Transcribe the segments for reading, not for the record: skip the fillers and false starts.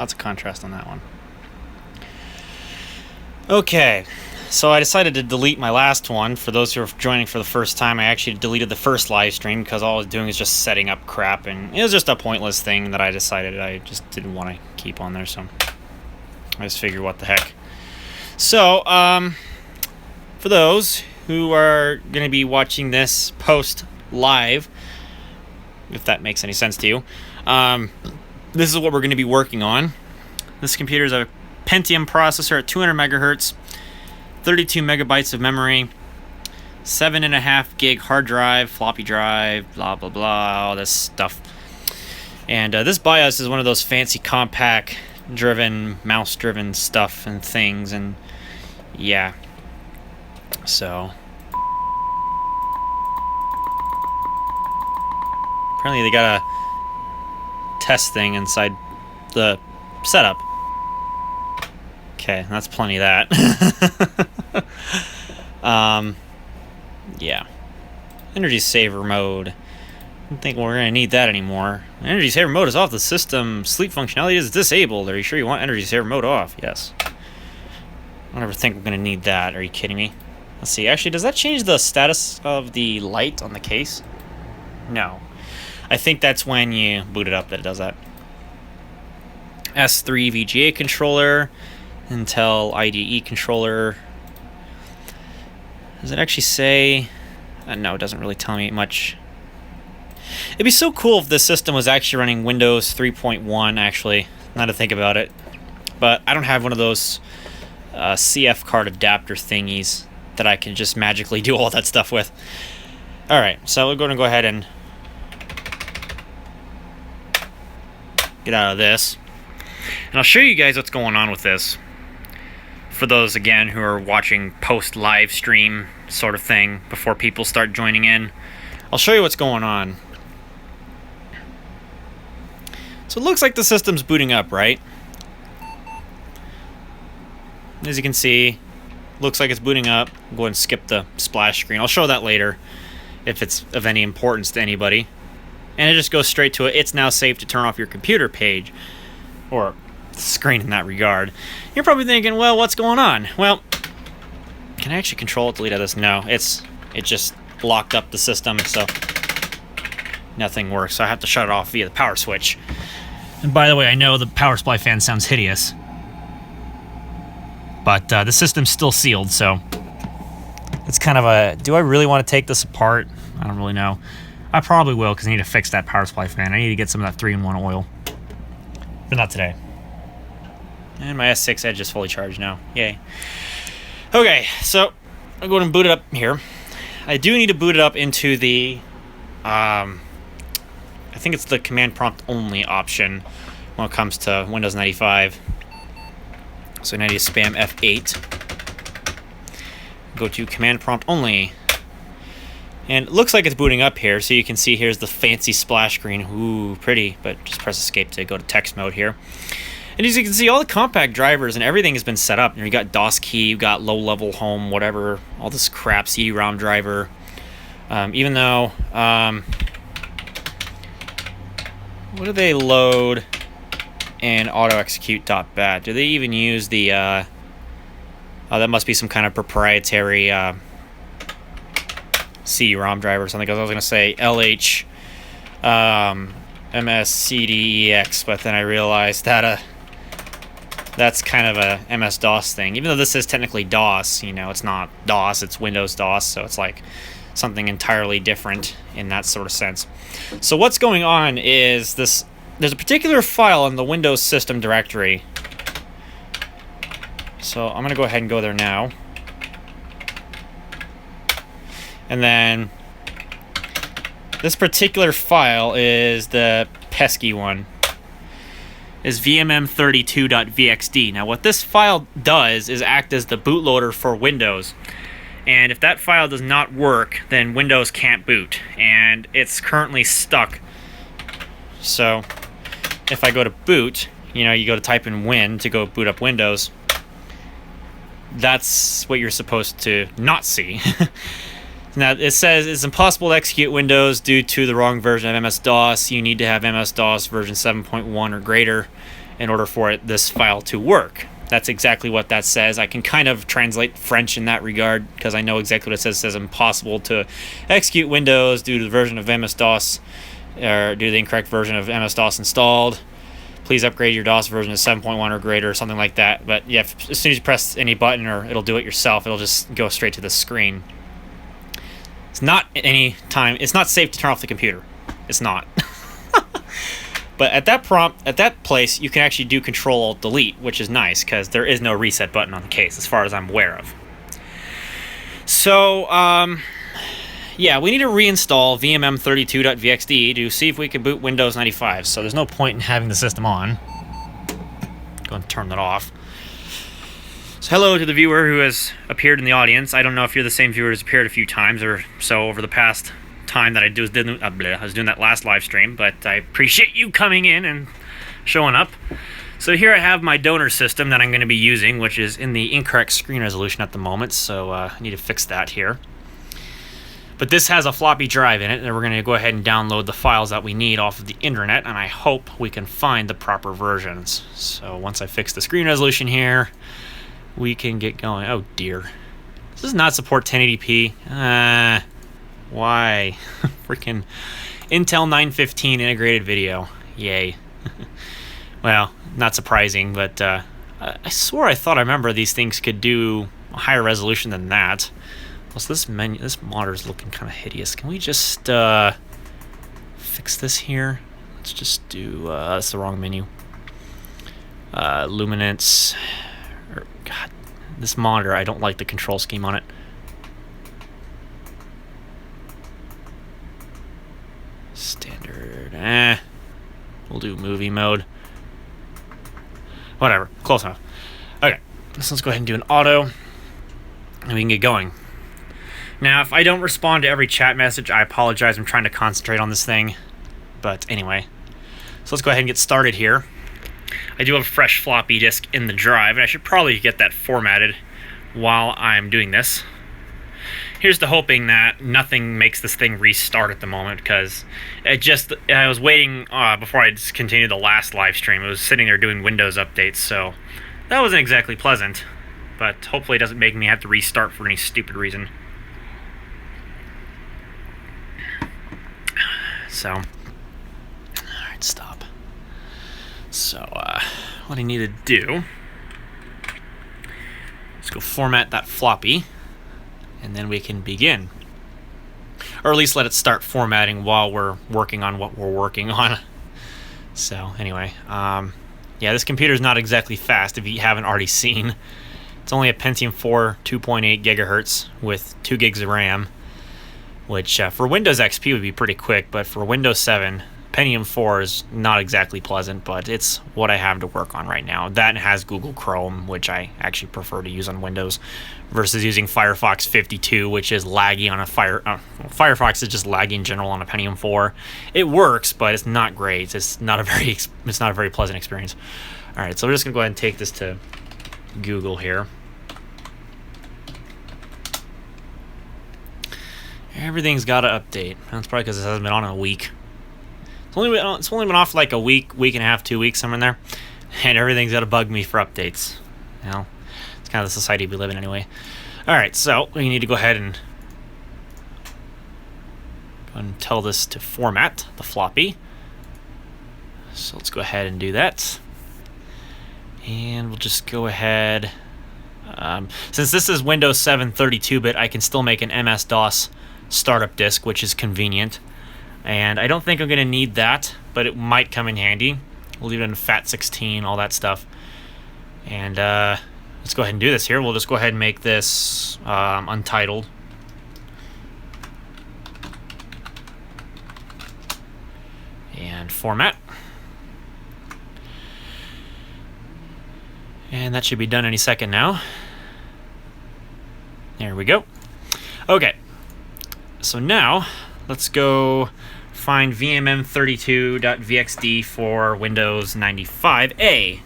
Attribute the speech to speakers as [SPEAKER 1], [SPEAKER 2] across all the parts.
[SPEAKER 1] Lots of contrast on that one. Okay, so I decided to delete my last one. For those who are joining for the first time, I actually deleted the first live stream because all I was doing is just setting up crap, and it was just a pointless thing that I decided I just didn't want to keep on there, so I just figured, what the heck. So, for those who are going to be watching this post live, if that makes any sense to you, this is what we're going to be working on. This computer is a Pentium processor at 200 megahertz, 32 megabytes of memory, 7.5 gig hard drive, floppy drive, blah blah blah, all this stuff. And this BIOS is one of those fancy Compaq driven, mouse driven stuff and things, and yeah. So apparently they got a test thing inside the setup. Okay, that's plenty of that. Yeah. Energy saver mode. I don't think we're gonna need that anymore. Energy saver mode is off. The system sleep functionality is disabled. Are you sure you want energy saver mode off? Yes. I don't ever think we're gonna need that. Are you kidding me? Let's see. Actually, does that change the status of the light on the case? No. I think that's when you boot it up that it does that. S3 VGA controller, Intel IDE controller. Does it actually say? No, it doesn't really tell me much. It'd be so cool if this system was actually running Windows 3.1, actually, now to think about it. But I don't have one of those CF card adapter thingies that I can just magically do all that stuff with. Alright, so we're going to go ahead and get out of this. And I'll show you guys what's going on with this. For those, again, who are watching post-live stream sort of thing before people start joining in, I'll show you what's going on. So it looks like the system's booting up, right? As you can see, looks like it's booting up. I'll go ahead and skip the splash screen. I'll show that later if it's of any importance to anybody. And it just goes straight to it. It's now safe to turn off your computer page, or screen in that regard. You're probably thinking, well, what's going on? Well, can I actually control it, delete this? No, it just locked up the system, so nothing works. So I have to shut it off via the power switch. And by the way, I know the power supply fan sounds hideous, but the system's still sealed, so it's kind of a, do I really want to take this apart? I don't really know. I probably will, because I need to fix that power supply fan. I need to get some of that 3-in-1 oil, but not today. And my S6 Edge is fully charged now. Yay. Okay, so I'll go ahead and boot it up here. I do need to boot it up into the, I think it's the command prompt only option when it comes to Windows 95. So now I need to spam F8. Go to command prompt only. And it looks like it's booting up here, so you can see here's the fancy splash screen. Ooh, pretty, but just press escape to go to text mode here. And as you can see, all the Compaq drivers and everything has been set up. You got DOS key, you got low-level home, whatever, all this crap, CD-ROM driver. Even though, what do they load in autoexecute.bat? Do they even use the, oh, that must be some kind of proprietary CD-ROM driver or something, because I was going to say LH MSCDEX, but then I realized that that's kind of a MS-DOS thing. Even though this is technically DOS, you know, it's not DOS, it's Windows DOS, so it's like something entirely different in that sort of sense. So what's going on is this, there's a particular file in the Windows system directory. So I'm going to go ahead and go there now. And then this particular file is the pesky one. Is vmm32.vxd. Now what this file does is act as the bootloader for Windows. And if that file does not work, then Windows can't boot. And it's currently stuck. So if I go to boot, you know, you go to type in win to go boot up Windows. That's what you're supposed to not see. Now, it says it's impossible to execute Windows due to the wrong version of MS-DOS. You need to have MS-DOS version 7.1 or greater in order for this file to work. That's exactly what that says. I can kind of translate French in that regard because I know exactly what it says. It says impossible to execute Windows due to the version of MS-DOS, or due to the incorrect version of MS-DOS installed. Please upgrade your DOS version to 7.1 or greater, or something like that. But yeah, as soon as you press any button, or it'll do it yourself, it'll just go straight to the screen. It's not it's not safe to turn off the computer. It's not. But at that place, you can actually do Control-Alt-Delete, which is nice, because there is no reset button on the case, as far as I'm aware of. So, yeah, we need to reinstall vmm32.vxd to see if we can boot Windows 95. So there's no point in having the system on. Go and turn that off. So hello to the viewer who has appeared in the audience. I don't know if you're the same viewer who's appeared a few times or so over the past time that I was doing that last live stream, but I appreciate you coming in and showing up. So here I have my donor system that I'm going to be using, which is in the incorrect screen resolution at the moment, so I need to fix that here. But this has a floppy drive in it, and we're going to go ahead and download the files that we need off of the internet, and I hope we can find the proper versions. So once I fix the screen resolution here, we can get going. Oh dear. This does not support 1080p. Why? Freaking Intel 915 integrated video. Yay. Well, not surprising, but I swore I thought I remember these things could do a higher resolution than that. Also, this monitor is looking kind of hideous. Can we just fix this here? Let's just do, that's the wrong menu. Luminance. God, this monitor, I don't like the control scheme on it. Standard, we'll do movie mode. Whatever, close enough. Okay, so let's go ahead and do an auto, and we can get going. Now, if I don't respond to every chat message, I apologize. I'm trying to concentrate on this thing. But anyway, so let's go ahead and get started here. I do have a fresh floppy disk in the drive, and I should probably get that formatted while I'm doing this. Here's to hoping that nothing makes this thing restart at the moment, because I was waiting before I continued the last live stream. It was sitting there doing Windows updates, so that wasn't exactly pleasant. But hopefully it doesn't make me have to restart for any stupid reason. So, alright, stop. So, what I need to do is go format that floppy, and then we can begin. Or at least let it start formatting while we're working on what we're working on. So, anyway, yeah, this computer's not exactly fast if you haven't already seen. It's only a Pentium 4 2.8 gigahertz with 2 gigs of RAM, which for Windows XP would be pretty quick, but for Windows 7, Pentium 4 is not exactly pleasant, but it's what I have to work on right now. That has Google Chrome, which I actually prefer to use on Windows, versus using Firefox 52, which is laggy on a Firefox is just laggy in general on a Pentium 4. It works, but it's not great. It's not a very pleasant experience. All right, so we're just gonna go ahead and take this to Google here. Everything's got to update. That's probably because it hasn't been on in a week. It's only been off like a week and a half, 2 weeks, somewhere in there. And everything's got to bug me for updates. You know, it's kind of the society we live in anyway. Alright, so we need to go ahead and tell this to format the floppy. So let's go ahead and do that. And we'll just go ahead. Since this is Windows 7 32-bit, I can still make an MS-DOS startup disk, which is convenient. And I don't think I'm going to need that, but it might come in handy. We'll leave it in FAT16, all that stuff. And let's go ahead and do this here. We'll just go ahead and make this untitled. And format. And that should be done any second now. There we go. Okay. So now, let's go find vmm32.vxd for Windows 95A.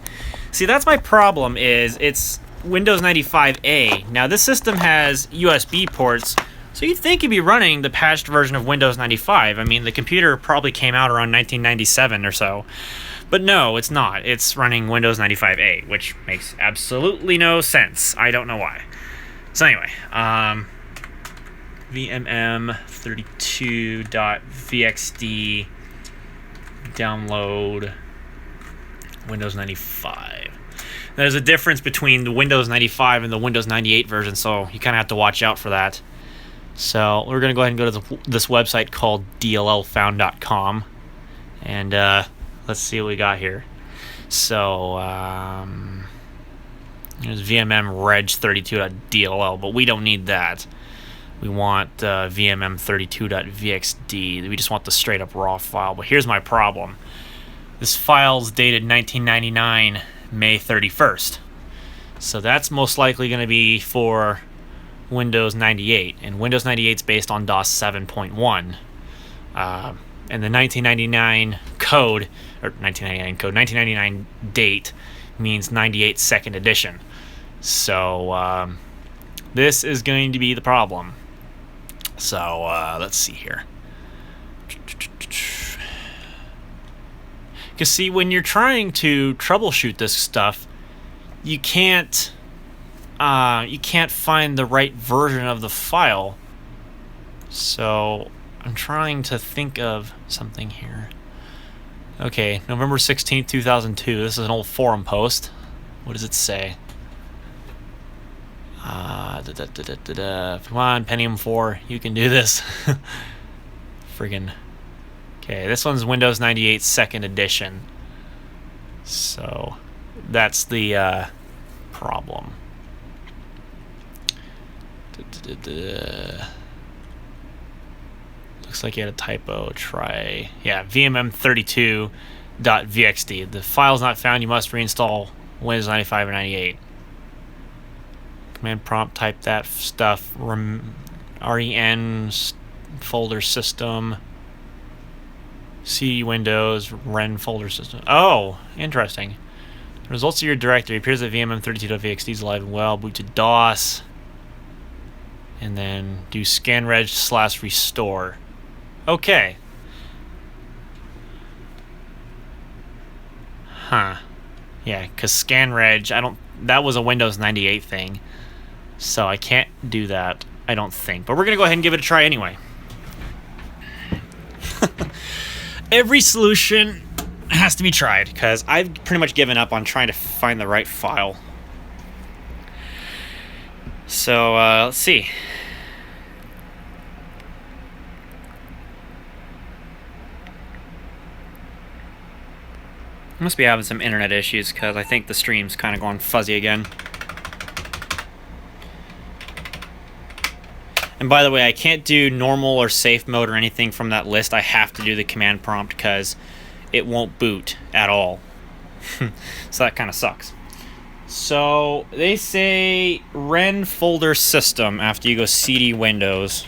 [SPEAKER 1] See, that's my problem, is it's Windows 95A. Now, this system has USB ports So you'd think you'd be running the patched version of Windows 95. I mean, the computer probably came out around 1997 or so. But no, it's not. It's running Windows 95.8, which makes absolutely no sense. I don't know why. So anyway, vmm32.vxd download Windows 95. There's a difference between the Windows 95 and the Windows 98 version, so you kind of have to watch out for that. So we're going to go ahead and go to this website called dllfound.com, and let's see what we got here. So there's vmm reg32.dll, but we don't need that. We want vmm32.vxd. We just want the straight up raw file. But here's my problem. This file's dated 1999 May 31st. So that's most likely going to be for Windows 98, and Windows 98 is based on DOS 7.1, and the 1999 code, or 1999 date means 98 second edition. So this is going to be the problem. So let's see here. Because see, when you're trying to troubleshoot this stuff, you can't find the right version of the file. So I'm trying to think of something here. Okay, November 16th, 2002. This is an old forum post. What does it say? Come on, Pentium 4, you can do this. Friggin'. Okay, this one's Windows 98 second edition. So that's the problem. Looks like you had a typo. Try, yeah, vmm32.vxd. The file's not found. You must reinstall Windows 95 or 98. Command prompt, type that stuff. REN folder system. C Windows REN folder system. Oh, interesting. The results of your directory. It appears that vmm32.vxd is alive and well. Boot to DOS. And then do scanreg/restore. Okay. Huh. Yeah, because scanreg, that was a Windows 98 thing. So I can't do that, I don't think. But we're going to go ahead and give it a try anyway. Every solution has to be tried, because I've pretty much given up on trying to find the right file. So, let's see. I must be having some internet issues, because I think the stream's kind of going fuzzy again. And by the way, I can't do normal or safe mode or anything from that list. I have to do the command prompt because it won't boot at all. So that kind of sucks. So they say REN folder system after you go CD Windows.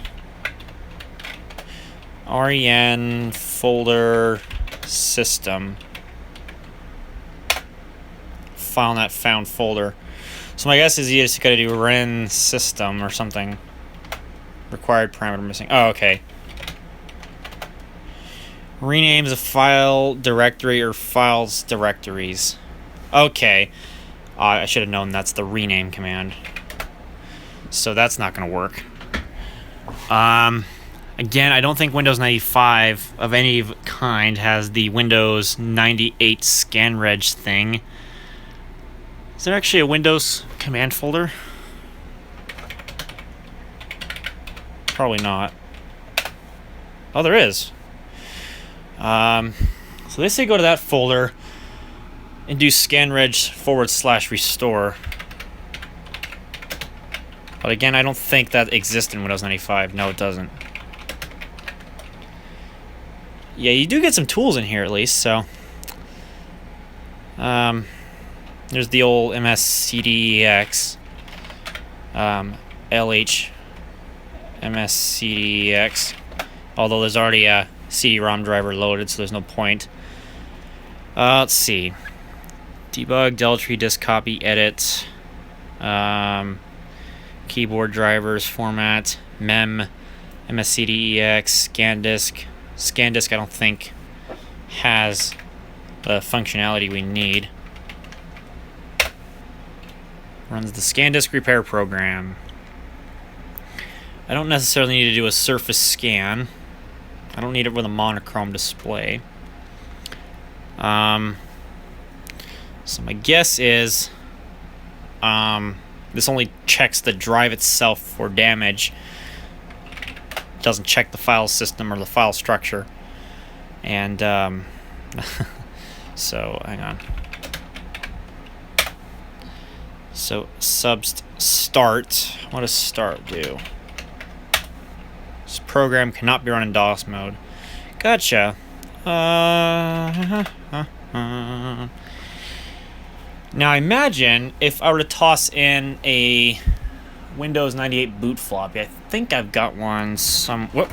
[SPEAKER 1] REN folder system. File not found folder. So my guess is you just gotta do REN system or something. Required parameter missing. Oh, okay. Renames a file directory or files directories. Okay. I should have known that's the rename command. So that's not going to work. Again, I don't think Windows 95 of any kind has the Windows 98 scanreg thing. Is there actually a Windows command folder? Probably not. Oh, there is. So they say go to that folder and do scanreg/restore. But again, I don't think that exists in Windows 95. No, it doesn't. Yeah, you do get some tools in here at least, so. There's the old MSCDEX. LH MSCDEX. Although there's already a CD-ROM driver loaded, so there's no point. Let's see. Debug, delete, disk copy, edit. keyboard drivers, format, mem, MSCDEX, ScanDisk. ScanDisk I don't think has the functionality we need. Runs the ScanDisk repair program. I don't necessarily need to do a surface scan. I don't need it with a monochrome display. So my guess is this only checks the drive itself for damage. It doesn't check the file system or the file structure. And so hang on. So subst start. What does start do? This program cannot be run in DOS mode. Gotcha. Now imagine if I were to toss in a Windows 98 boot floppy. I think I've got one some. Whoop.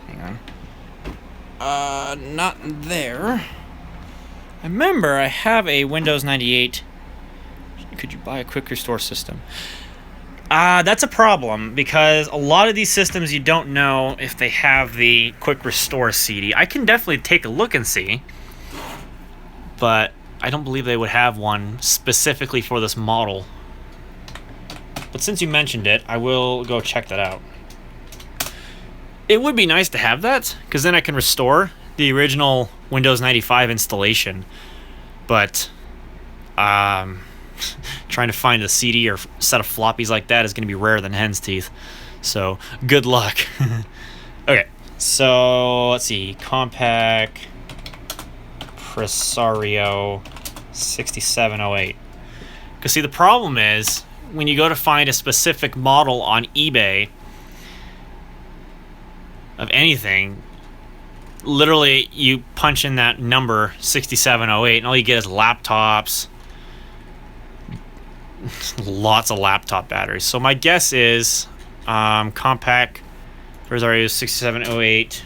[SPEAKER 1] Hang on. Not there. I remember I have a Windows 98. Could you buy a quick restore system? That's a problem because a lot of these systems you don't know if they have the quick restore CD. I can definitely take a look and see, but I don't believe they would have one specifically for this model. But since you mentioned it, I will go check that out. It would be nice to have that, because then I can restore the original Windows 95 installation. But trying to find a CD or set of floppies like that is going to be rarer than hen's teeth. So, good luck. Okay, so let's see. Compaq Presario 6708. Because see, the problem is when you go to find a specific model on eBay of anything, literally you punch in that number 6708 and all you get is laptops, lots of laptop batteries. So my guess is Compaq Presario 6708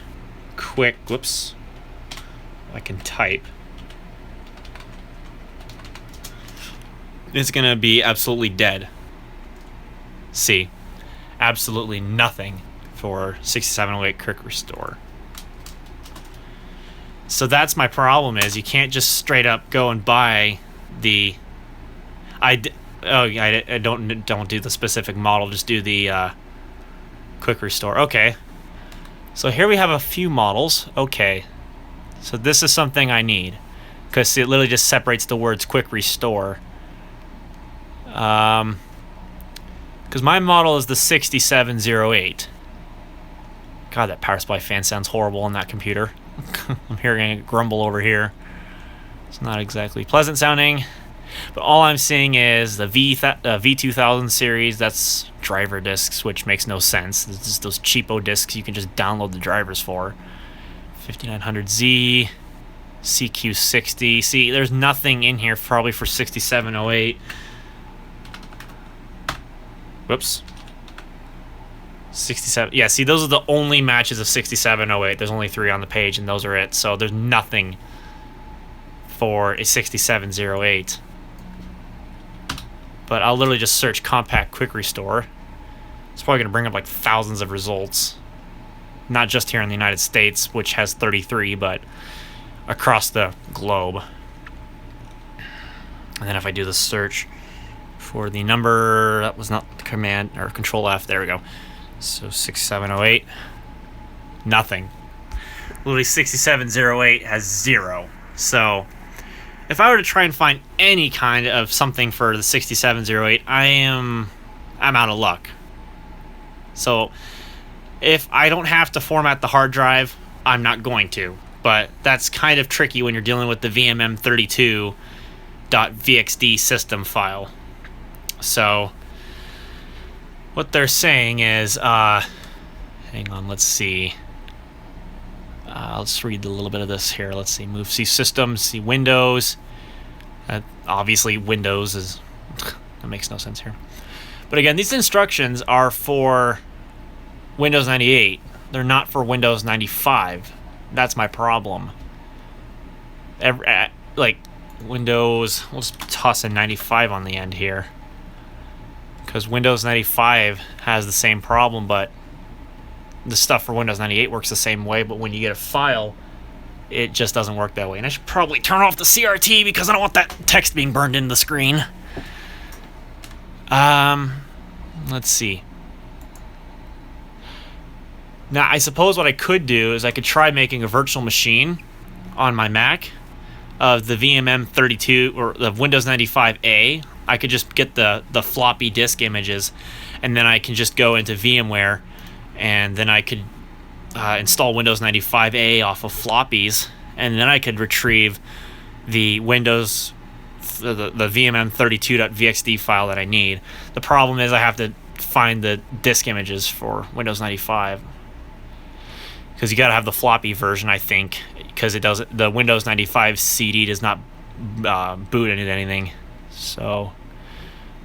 [SPEAKER 1] quick, whoops, I can type. It's gonna be absolutely dead. See, absolutely nothing for 6708 quick restore. So that's my problem, is you can't just straight up go and buy the I don't do the specific model, just do the quick restore. Okay, so here we have a few models. Okay, so this is something I need, because it literally just separates the words quick restore. Because my model is the 6708. God, that power supply fan sounds horrible on that computer. I'm hearing it grumble over here. It's not exactly pleasant sounding. But all I'm seeing is the V2000 series. That's driver discs, which makes no sense. It's just those cheapo discs you can just download the drivers for. 5900Z, CQ60. See, there's nothing in here probably for 6708. Whoops. 67. Yeah, see, those are the only matches of 6708. There's only 3 on the page, and those are it. So there's nothing for a 6708. But I'll literally just search Compaq Quick Restore. It's probably going to bring up like thousands of results. Not just here in the United States, which has 33, but across the globe. And then if I do the search for the number, that was not the command, or Control F, there we go. So 6708, nothing. Literally 6708 has 0. So if I were to try and find any kind of something for the 6708, I'm out of luck. So if I don't have to format the hard drive, I'm not going to. But that's kind of tricky when you're dealing with the vmm32.vxd system file. So what they're saying is, hang on, let's see. Let's read a little bit of this here. Let's see, move C systems, see Windows. Obviously Windows is, that makes no sense here. But again, these instructions are for Windows 98. They're not for Windows 95. That's my problem. Like Windows, we'll just toss a 95 on the end here, because Windows 95 has the same problem, but the stuff for Windows 98 works the same way, but when you get a file, it just doesn't work that way. And I should probably turn off the CRT because I don't want that text being burned into the screen. Let's see. Now, I suppose what I could do is I could try making a virtual machine on my Mac of the VMM32 or the Windows 95A. I could just get the floppy disk images, and then I can just go into VMware, and then I could install Windows 95A off of floppies, and then I could retrieve the Windows, the VMM32.vxd file that I need. The problem is I have to find the disk images for Windows 95, because you got to have the floppy version, I think, because it doesn't. The Windows 95 CD does not boot into anything. So,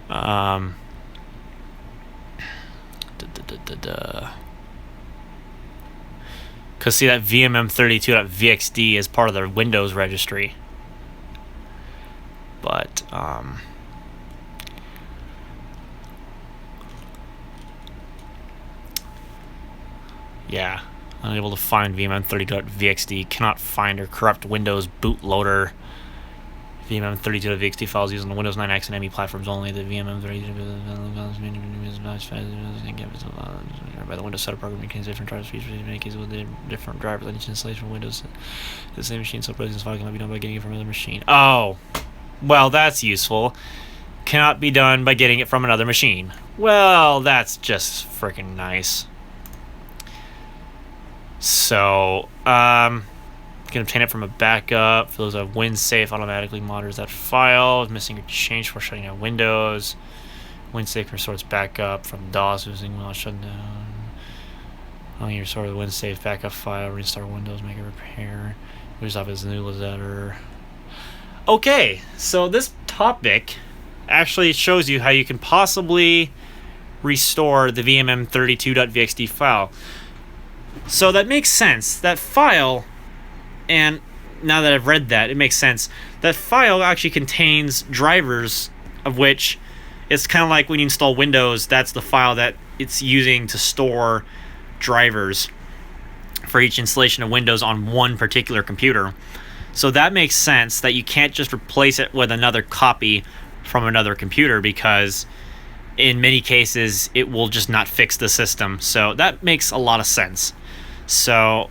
[SPEAKER 1] because see, that VMM32.vxd is part of the Windows registry. But yeah, unable to find VMM30.vxd. Cannot find or corrupt Windows bootloader. VMM32.vxd files used on the Windows 9X and ME platforms only. The VMM32 by the Windows setup program contains different drivers features in many cases with different drivers on each installation from Windows. The same machine, so presence file cannot be done by getting it from another machine. Oh, well, that's useful. Cannot be done by getting it from another machine. Well, that's just freaking nice. So, you can obtain it from a backup. For those who have WinSafe, automatically monitors that file. Missing or changed for shutting down Windows. WinSafe restores backup from DOS using while shutting down. On your restore the WinSafe backup file, restart Windows, make a repair. Moves off his newsletter. Okay, so this topic actually shows you how you can possibly restore the VMM32.vxd file. So that makes sense. That file, and now that I've read that, it makes sense. That file actually contains drivers, of which it's kind of like when you install Windows, that's the file that it's using to store drivers for each installation of Windows on one particular computer. So that makes sense that you can't just replace it with another copy from another computer, because in many cases it will just not fix the system. So that makes a lot of sense. So,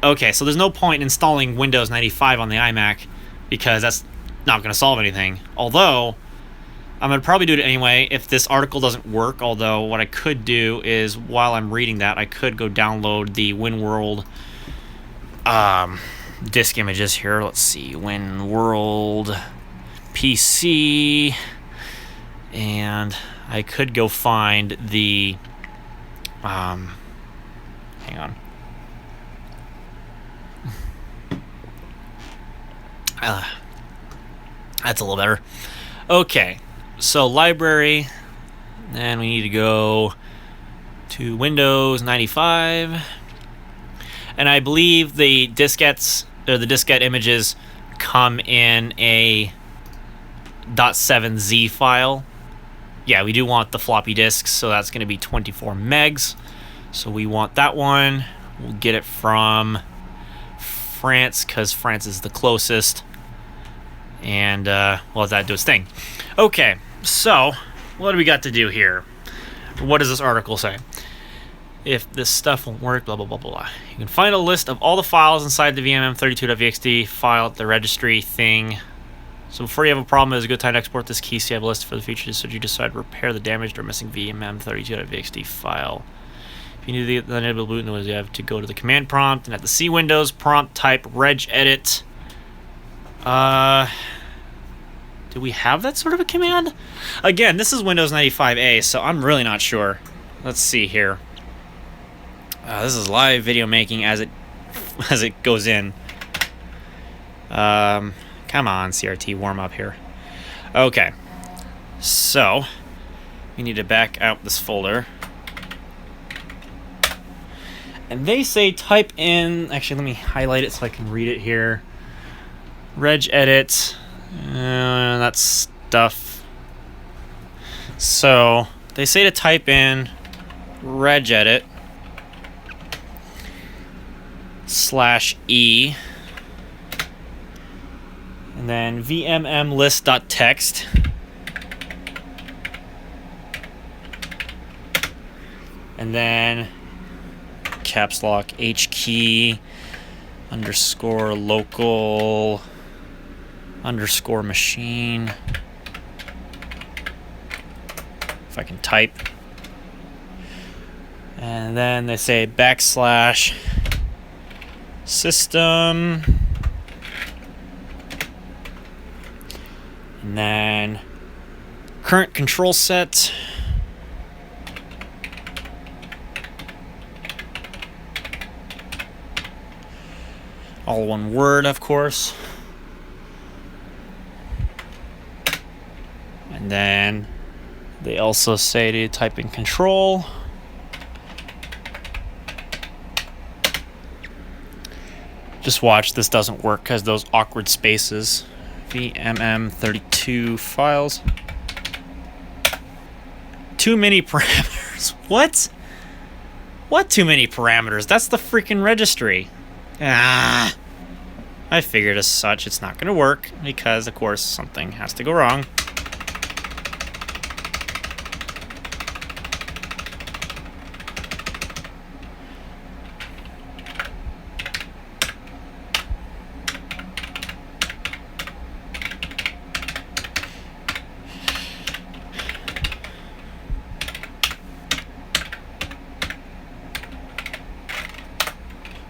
[SPEAKER 1] okay, so there's no point in installing Windows 95 on the iMac, because that's not going to solve anything. Although, I'm going to probably do it anyway if this article doesn't work. Although, what I could do is, while I'm reading that, I could go download the WinWorld disk images here. Let's see, WinWorld PC, and I could go find the hang on. That's a little better. Okay, so library, then we need to go to Windows 95, and I believe the diskettes, or the diskette images, come in a .7z file. Yeah, we do want the floppy disks, so that's going to be 24 megs. So we want that one. We'll get it from France, because France is the closest. And we'll let that do its thing. Okay, so what do we got to do here? What does this article say? If this stuff won't work, blah, blah, blah, blah. You can find a list of all the files inside the VMM32.vxd file, the registry thing. So before you have a problem, it's a good time to export this key so you have a list for the future, so you decide to repair the damaged or missing VMM32.vxd file. If you need the enable boot, you have to go to the command prompt, and at the C Windows prompt, type regedit. Do we have that sort of a command? Again, this is Windows 95A, so I'm really not sure. Let's see here. This is live video making as it goes in. Come on, CRT, warm up here. Okay, so we need to back out this folder. And they say type in, actually let me highlight it so I can read it here. Regedit, that stuff. So they say to type in regedit /e and then vmmlist.txt and then caps lock H key _ local _ machine. If I can type. And then they say /system. And then current control set. All one word, of course. And then they also say to type in control. Just watch, this doesn't work because those awkward spaces. VMM32 files. Too many parameters. What? What too many parameters? That's the freaking registry. I figured as such. It's not going to work because, of course, something has to go wrong.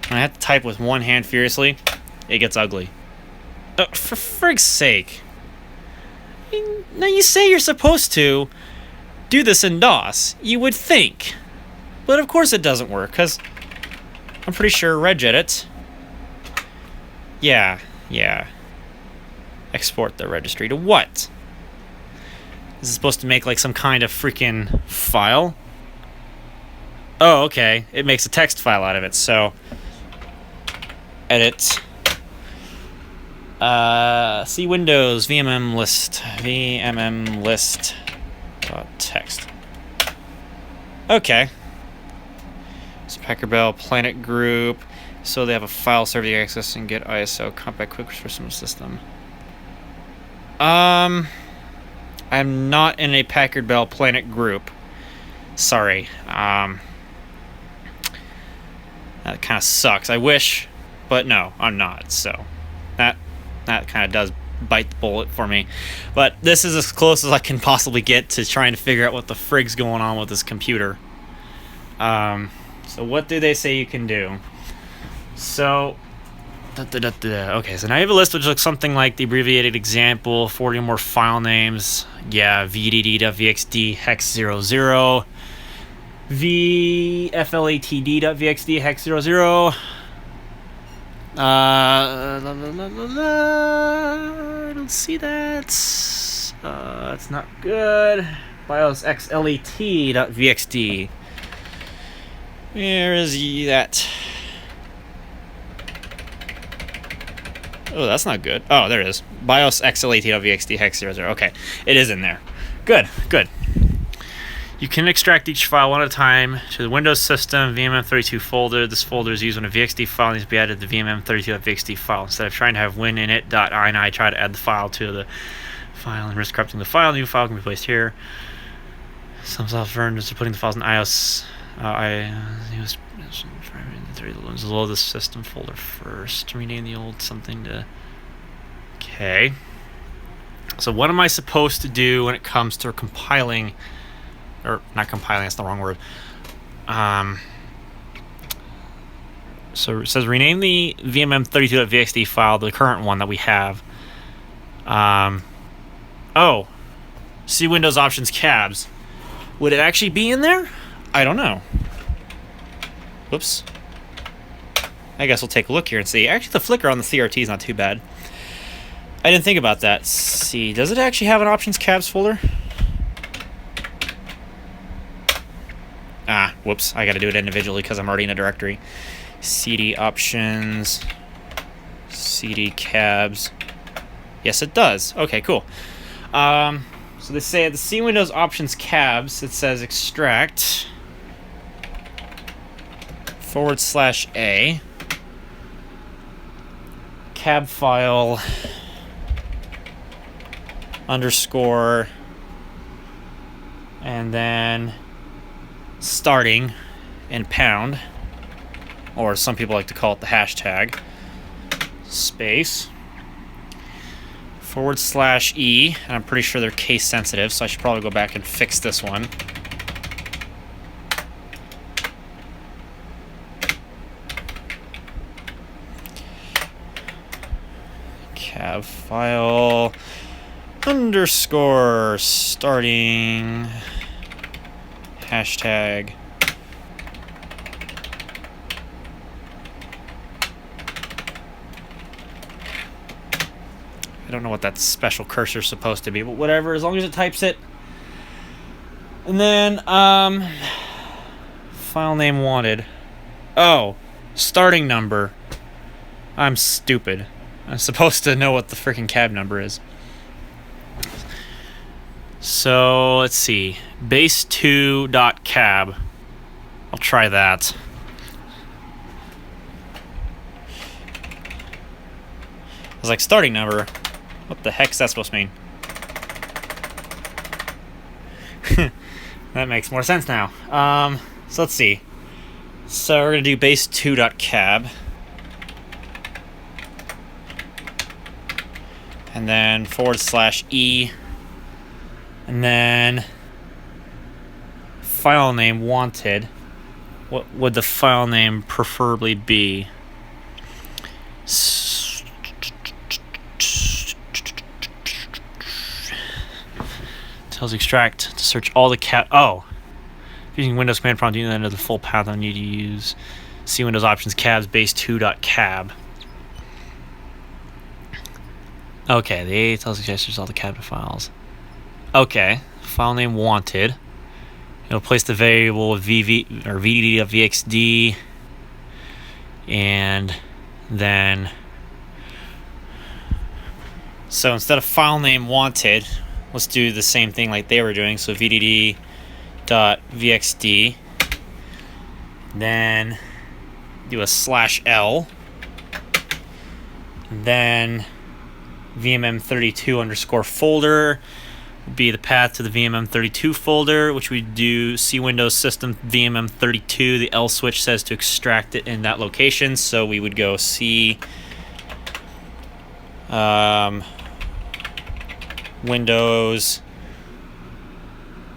[SPEAKER 1] When I have to type with one hand furiously, it gets ugly. For frig's sake. Now you say you're supposed to do this in DOS. You would think. But of course it doesn't work, because I'm pretty sure regedit. Yeah. Export the registry to what? Is it supposed to make like some kind of freaking file? Oh, okay. It makes a text file out of it, so edit. See Windows, VMM list, text. Okay. So Packard Bell, Planet Group. So they have a file server you access and get ISO, Compaq Quick Resource System. I'm not in a Packard Bell Planet Group. Sorry. That kind of sucks. I wish. But no, I'm not, so that kind of does bite the bullet for me. But this is as close as I can possibly get to trying to figure out what the frig's going on with this computer. So what do they say you can do? So, okay, so now you have a list which looks something like the abbreviated example, 40 or more file names. Yeah, vdd.vxd hex 00, vflatd.vxd hex 00. I don't see that. It's not good. BIOS xlat.vxd. Where is that? Oh, that's not good. Oh, there it is. BIOS xlat.vxd hex 00. Okay, it is in there. Good. You can extract each file one at a time to the Windows system VMM32 folder. This folder is used when a VXD file needs to be added to the VMM32.vxd file. Instead of trying to have wininit.ini, I try to add the file to the file and risk corrupting the file. New file can be placed here. Some software is putting the files in iOS. Load the system folder first. Rename the old something to. Okay. So what am I supposed to do when it comes to compiling? Or not compiling, that's the wrong word. So it says rename the vmm32.vxd file, the current one that we have. Oh, see Windows options cabs. Would it actually be in there? I don't know. Whoops. I guess we'll take a look here and see. Actually, the flicker on the CRT is not too bad. I didn't think about that. Let's see, does it actually have an options cabs folder? Whoops, I gotta do it individually because I'm already in a directory. CD options, CD cabs. Yes, it does. Okay, cool. So they say at the C Windows Options cabs, it says extract /A cab file underscore and then starting and pound, or some people like to call it the hashtag, space /E, and I'm pretty sure they're case sensitive, so I should probably go back and fix this one. Cab file underscore starting hashtag I don't know what that special cursor is supposed to be, but whatever, as long as it types it. And then, file name wanted. Oh, starting number. I'm stupid. I'm supposed to know what the freaking cab number is. So, let's see. base2.cab. I'll try that. I was like, starting number? What the heck's that supposed to mean? That makes more sense now. So let's see. So we're going to do base2.cab. And then /E. And then file name wanted. What would the file name preferably be? Tells extract to search all the cat. Oh, using Windows command prompt, you enter the full path. I need to use C Windows Options cabs base2.cab. Okay, the A tells extract all the cab files. Okay, file name wanted. It'll place the variable VV or VDD.vxd, and then so instead of file name wanted, let's do the same thing like they were doing. So vdd.vxd, then do a /L, then vmm32 underscore folder would be the path to the vmm32 folder, which we do C Windows System vmm32. The L switch says to extract it in that location, so we would go C Windows,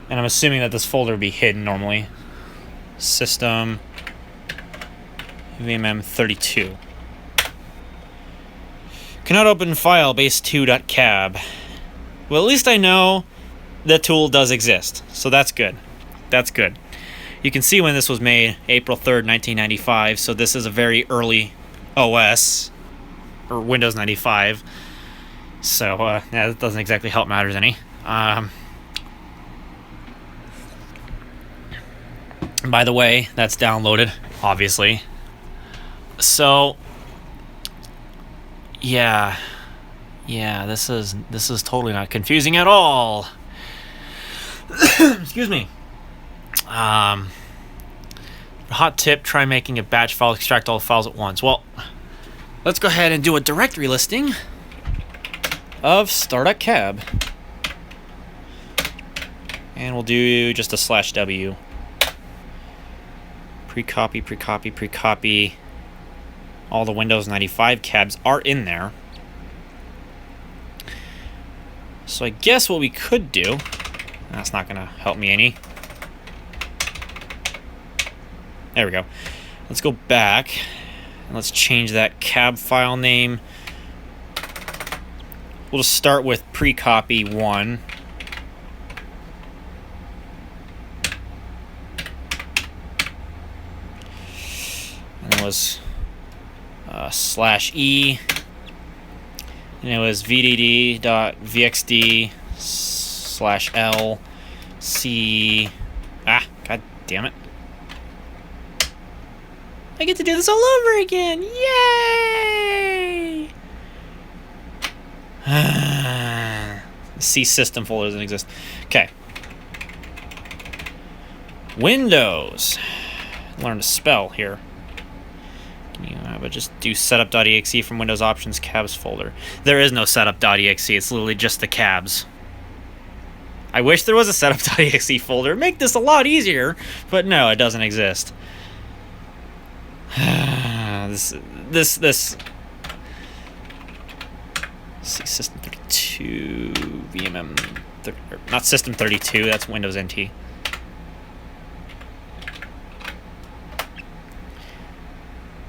[SPEAKER 1] and I'm assuming that this folder would be hidden normally. System vmm32. Cannot open file base2.cab. Well, at least I know the tool does exist, so that's good. That's good. You can see when this was made, April 3rd, 1995, so this is a very early OS, or Windows 95. So, yeah, that doesn't exactly help matters any. By the way, that's downloaded, obviously. So, yeah, this is totally not confusing at all. Excuse me. Hot tip: try making a batch file, extract all the files at once. Well, let's go ahead and do a directory listing of star.cab, and we'll do just a /W. Pre-copy. All the Windows 95 cabs are in there. So I guess what we could do, that's not gonna help me any. There we go. Let's go back and let's change that cab file name. We'll just start with pre-copy 1. And it was /E. And it was vdd.vxd /L C. God damn it. I get to do this all over again. Yay! C system folder doesn't exist. Okay. Windows. Learn to spell here. But just do setup.exe from Windows Options cabs folder. There is no setup.exe. It's literally just the cabs. I wish there was a setup.exe folder. Make this a lot easier, but no, it doesn't exist. this. See, System 32, VMM, not System 32. That's Windows NT.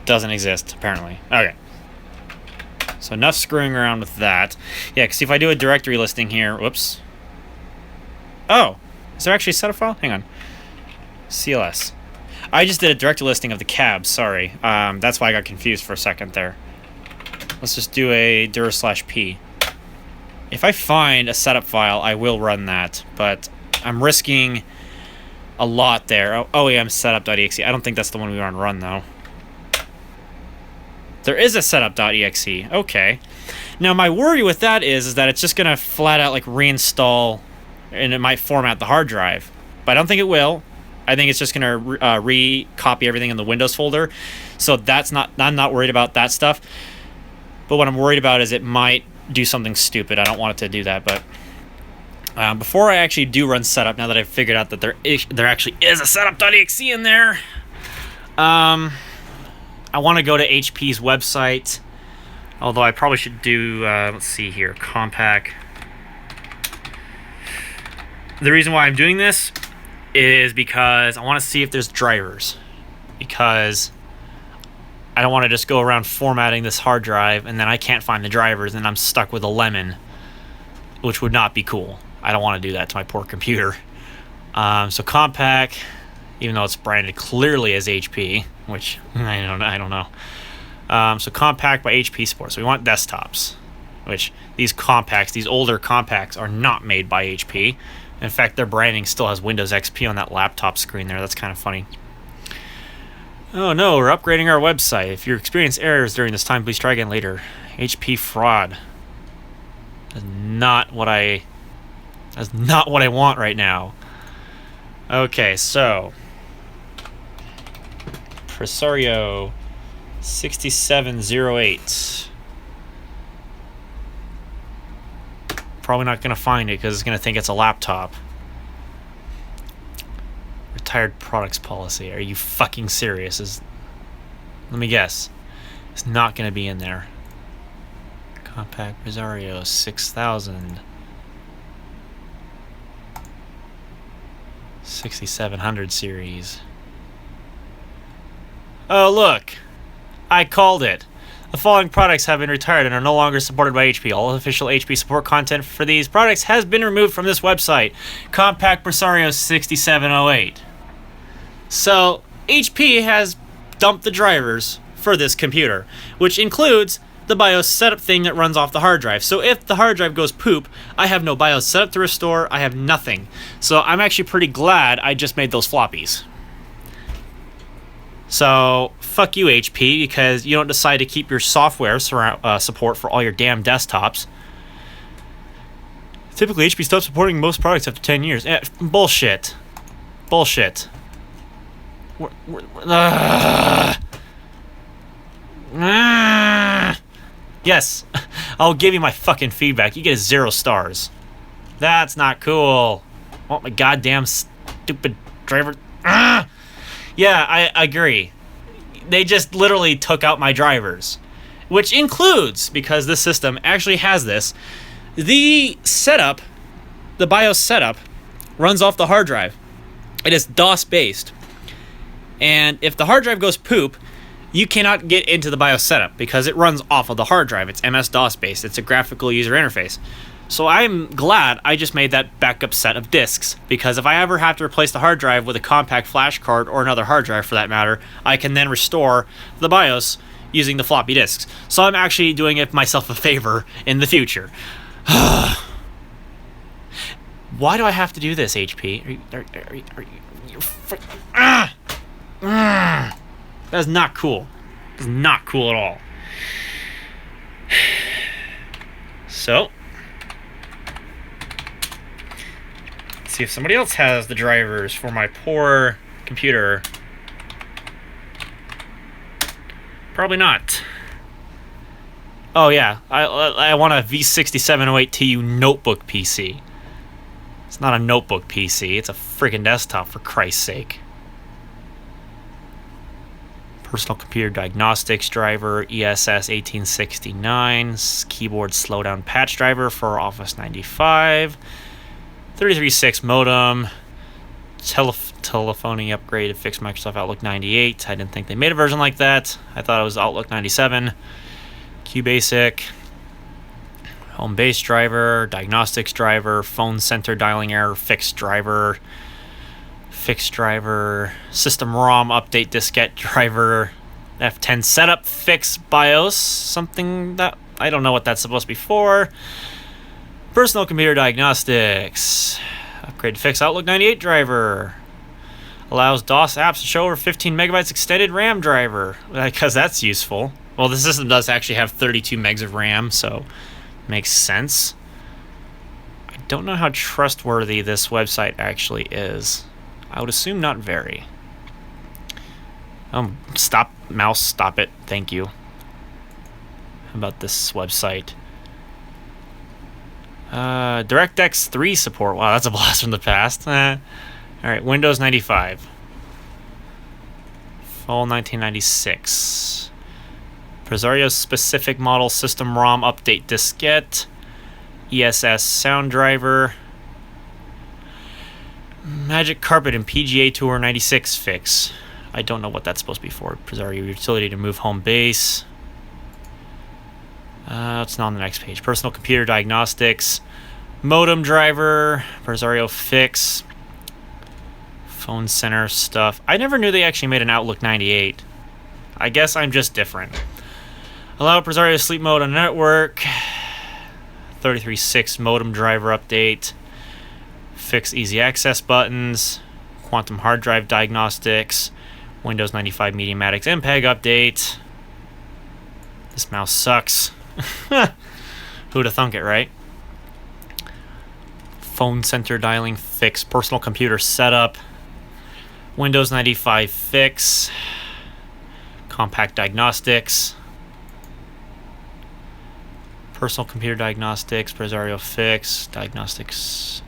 [SPEAKER 1] Doesn't exist apparently. Okay. So enough screwing around with that. Yeah, because if I do a directory listing here, whoops. Oh, is there actually a setup file? Hang on. CLS. I just did a directory listing of the cabs, sorry. That's why I got confused for a second there. Let's just do a dir/p. If I find a setup file, I will run that, but I'm risking a lot there. OEM setup.exe. I don't think that's the one we want to run, though. There is a setup.exe. Okay. Now, my worry with that is that it's just going to flat out like reinstall, and it might format the hard drive. But I don't think it will. I think it's just going to re-copy everything in the Windows folder. So I'm not worried about that stuff. But what I'm worried about is it might do something stupid. I don't want it to do that. But before I actually do run setup, now that I've figured out that there actually is a setup.exe in there, I want to go to HP's website. Although I probably should do, let's see here, Compaq. The reason why I'm doing this is because I want to see if there's drivers. Because I don't want to just go around formatting this hard drive and then I can't find the drivers and I'm stuck with a lemon, which would not be cool. I don't want to do that to my poor computer. So Compaq, even though it's branded clearly as HP, which I don't know. So Compaq by HP Sports. So we want desktops, which these older Compaqs are not made by HP. In fact, their branding still has Windows XP on that laptop screen there. That's kind of funny. Oh no, we're upgrading our website. If you experience errors during this time, please try again later. HP fraud. That's not what I want right now. Okay, so Presario 6708. Probably not going to find it because it's going to think it's a laptop. Retired products policy. Are you fucking serious? Let me guess. It's not going to be in there. Compaq Presario 6000. 6700 series. Oh, look. I called it. The following products have been retired and are no longer supported by HP. All official HP support content for these products has been removed from this website. Compaq Presario 6708. So, HP has dumped the drivers for this computer, which includes the BIOS setup thing that runs off the hard drive. So if the hard drive goes poop, I have no BIOS setup to restore, I have nothing. So I'm actually pretty glad I just made those floppies. So, fuck you, HP, because you don't decide to keep your software support for all your damn desktops. Typically, HP stops supporting most products after 10 years. Bullshit. Bullshit. Yes, I'll give you my fucking feedback. You get 0 stars. That's not cool. I want my goddamn stupid driver. Yeah, I agree. They just literally took out my drivers. Which includes, because this system actually has this, the setup, the BIOS setup, runs off the hard drive. It is DOS based. And if the hard drive goes poop, you cannot get into the BIOS setup because it runs off of the hard drive. It's MS-DOS based. It's a graphical user interface. So I'm glad I just made that backup set of disks, because if I ever have to replace the hard drive with a compact flash card or another hard drive for that matter, I can then restore the BIOS using the floppy disks. So I'm actually doing it myself a favor in the future. Why do I have to do this, HP? That's not cool. That's not cool at all. Let's see if somebody else has the drivers for my poor computer. Probably not. Oh yeah, I want a V6708TU notebook PC. It's not a notebook PC, it's a friggin' desktop, for Christ's sake. Personal computer diagnostics driver, ESS 1869, keyboard slowdown patch driver for Office 95, 33.6 modem, telephony upgrade to fix Microsoft Outlook 98. I didn't think they made a version like that. I thought it was Outlook 97. QBasic, home base driver, diagnostics driver, phone center dialing error, fixed driver, system ROM update diskette driver, F10 setup, fix BIOS, something that I don't know what that's supposed to be for. Personal computer diagnostics, upgrade to fix Outlook 98 driver, allows DOS apps to show over 15 megabytes extended RAM driver, because that's useful. Well, the system does actually have 32 megs of RAM, so makes sense. I don't know how trustworthy this website actually is. I would assume not very. Stop, mouse, stop it. Thank you. How about this website? DirectX 3 support. Wow, that's a blast from the past. Alright, Windows 95. Fall 1996. Presario specific model system ROM update diskette. ESS sound driver. Magic Carpet and PGA Tour 96 fix. I don't know what that's supposed to be for. Presario utility to move home base. It's not on the next page. Personal computer diagnostics. Modem driver. Presario fix. Phone center stuff. I never knew they actually made an Outlook 98. I guess I'm just different. Allow Presario sleep mode on network. 33.6 modem driver update. Fix easy access buttons. Quantum hard drive diagnostics. Windows 95 Mediamatics MPEG update. This mouse sucks. Who'd have thunk it, right? Phone center dialing fix. Personal computer setup. Windows 95 fix. Compaq diagnostics. Personal computer diagnostics. Presario fix. Diagnostics.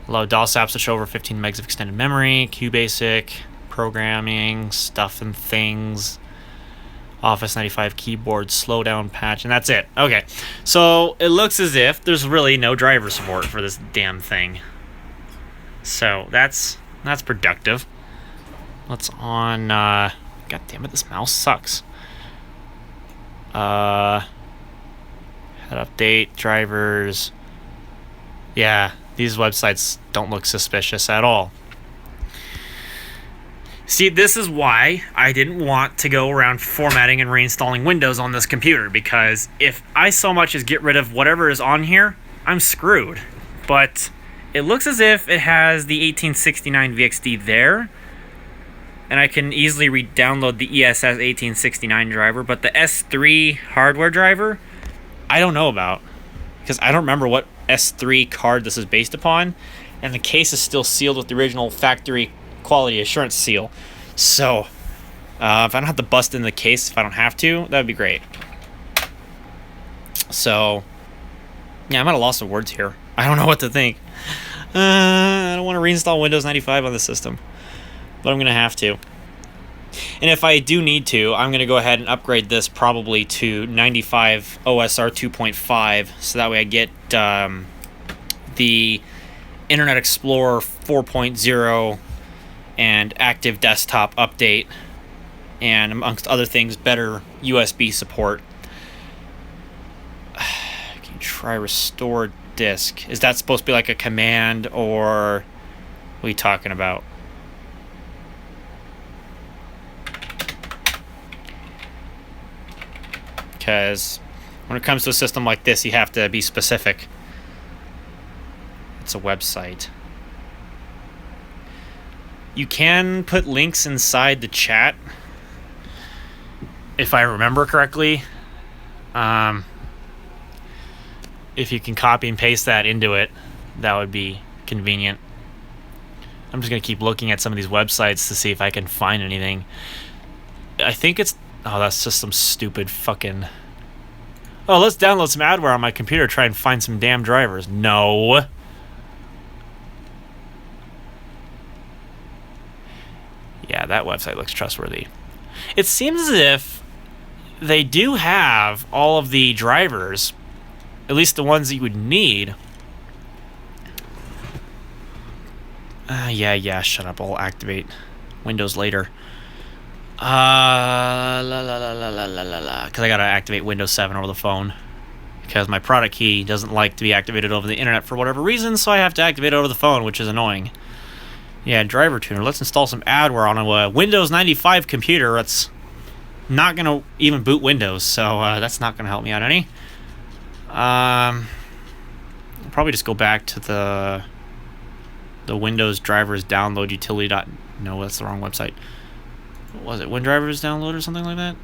[SPEAKER 1] Allow DOS apps to show over 15 megs of extended memory. QBasic. Programming. Stuff and things. Office 95 keyboard slowdown patch. And that's it. Okay. So it looks as if there's really no driver support for this damn thing. So that's productive. What's on... God damn it, this mouse sucks. Head update, drivers. Yeah, these websites don't look suspicious at all. See, this is why I didn't want to go around formatting and reinstalling Windows on this computer, because if I so much as get rid of whatever is on here, I'm screwed. But it looks as if it has the 1869 VXD there, and I can easily re-download the ESS 1869 driver, but the S3 hardware driver, I don't know about, because I don't remember what S3 card this is based upon, and the case is still sealed with the original factory quality assurance seal. So if I don't have to bust in the case, if I don't have to, that would be great. So yeah, I'm at a loss of words here. I don't know what to think. I don't want to reinstall Windows 95 on the system, but I'm gonna have to. And if I do need to, I'm gonna go ahead and upgrade this probably to 95 OSR 2.5, so that way I get the Internet Explorer 4.0 and active desktop update, and amongst other things, better USB support. Can you try restore disk? Is that supposed to be like a command, or what are you talking about? Because when it comes to a system like this, you have to be specific. It's a website. You can put links inside the chat, if I remember correctly. If you can copy and paste that into it, that would be convenient. I'm just going to keep looking at some of these websites to see if I can find anything. I think it's... Oh, that's just some stupid fucking... Oh, let's download some adware on my computer, try and find some damn drivers. No. Yeah, that website looks trustworthy. It seems as if they do have all of the drivers, at least the ones that you would need. Yeah, shut up. I'll activate Windows later. Because I gotta activate Windows 7 over the phone. Because my product key doesn't like to be activated over the internet for whatever reason, so I have to activate it over the phone, which is annoying. Yeah, driver tuner. Let's install some adware on a Windows 95 computer. That's not gonna even boot Windows, so that's not gonna help me out any. I'll probably just go back to the Windows drivers download utility. No, that's the wrong website. What was it? WinDrivers download or something like that?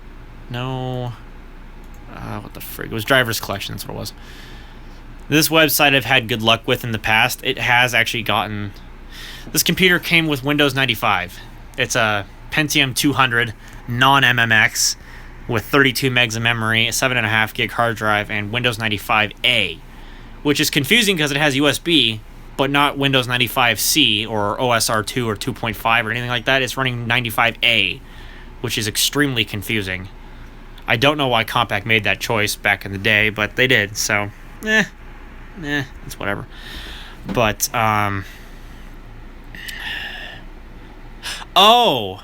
[SPEAKER 1] No. What the frig? It was drivers collection. That's what it was. This website I've had good luck with in the past. It has actually gotten... This computer came with Windows 95. It's a Pentium 200 non-MMX with 32 megs of memory, a 7.5 gig hard drive, and Windows 95A, which is confusing because it has USB, but not Windows 95C or OSR2 or 2.5 or anything like that. It's running 95A, which is extremely confusing. I don't know why Compaq made that choice back in the day, but they did, so it's whatever. But Oh,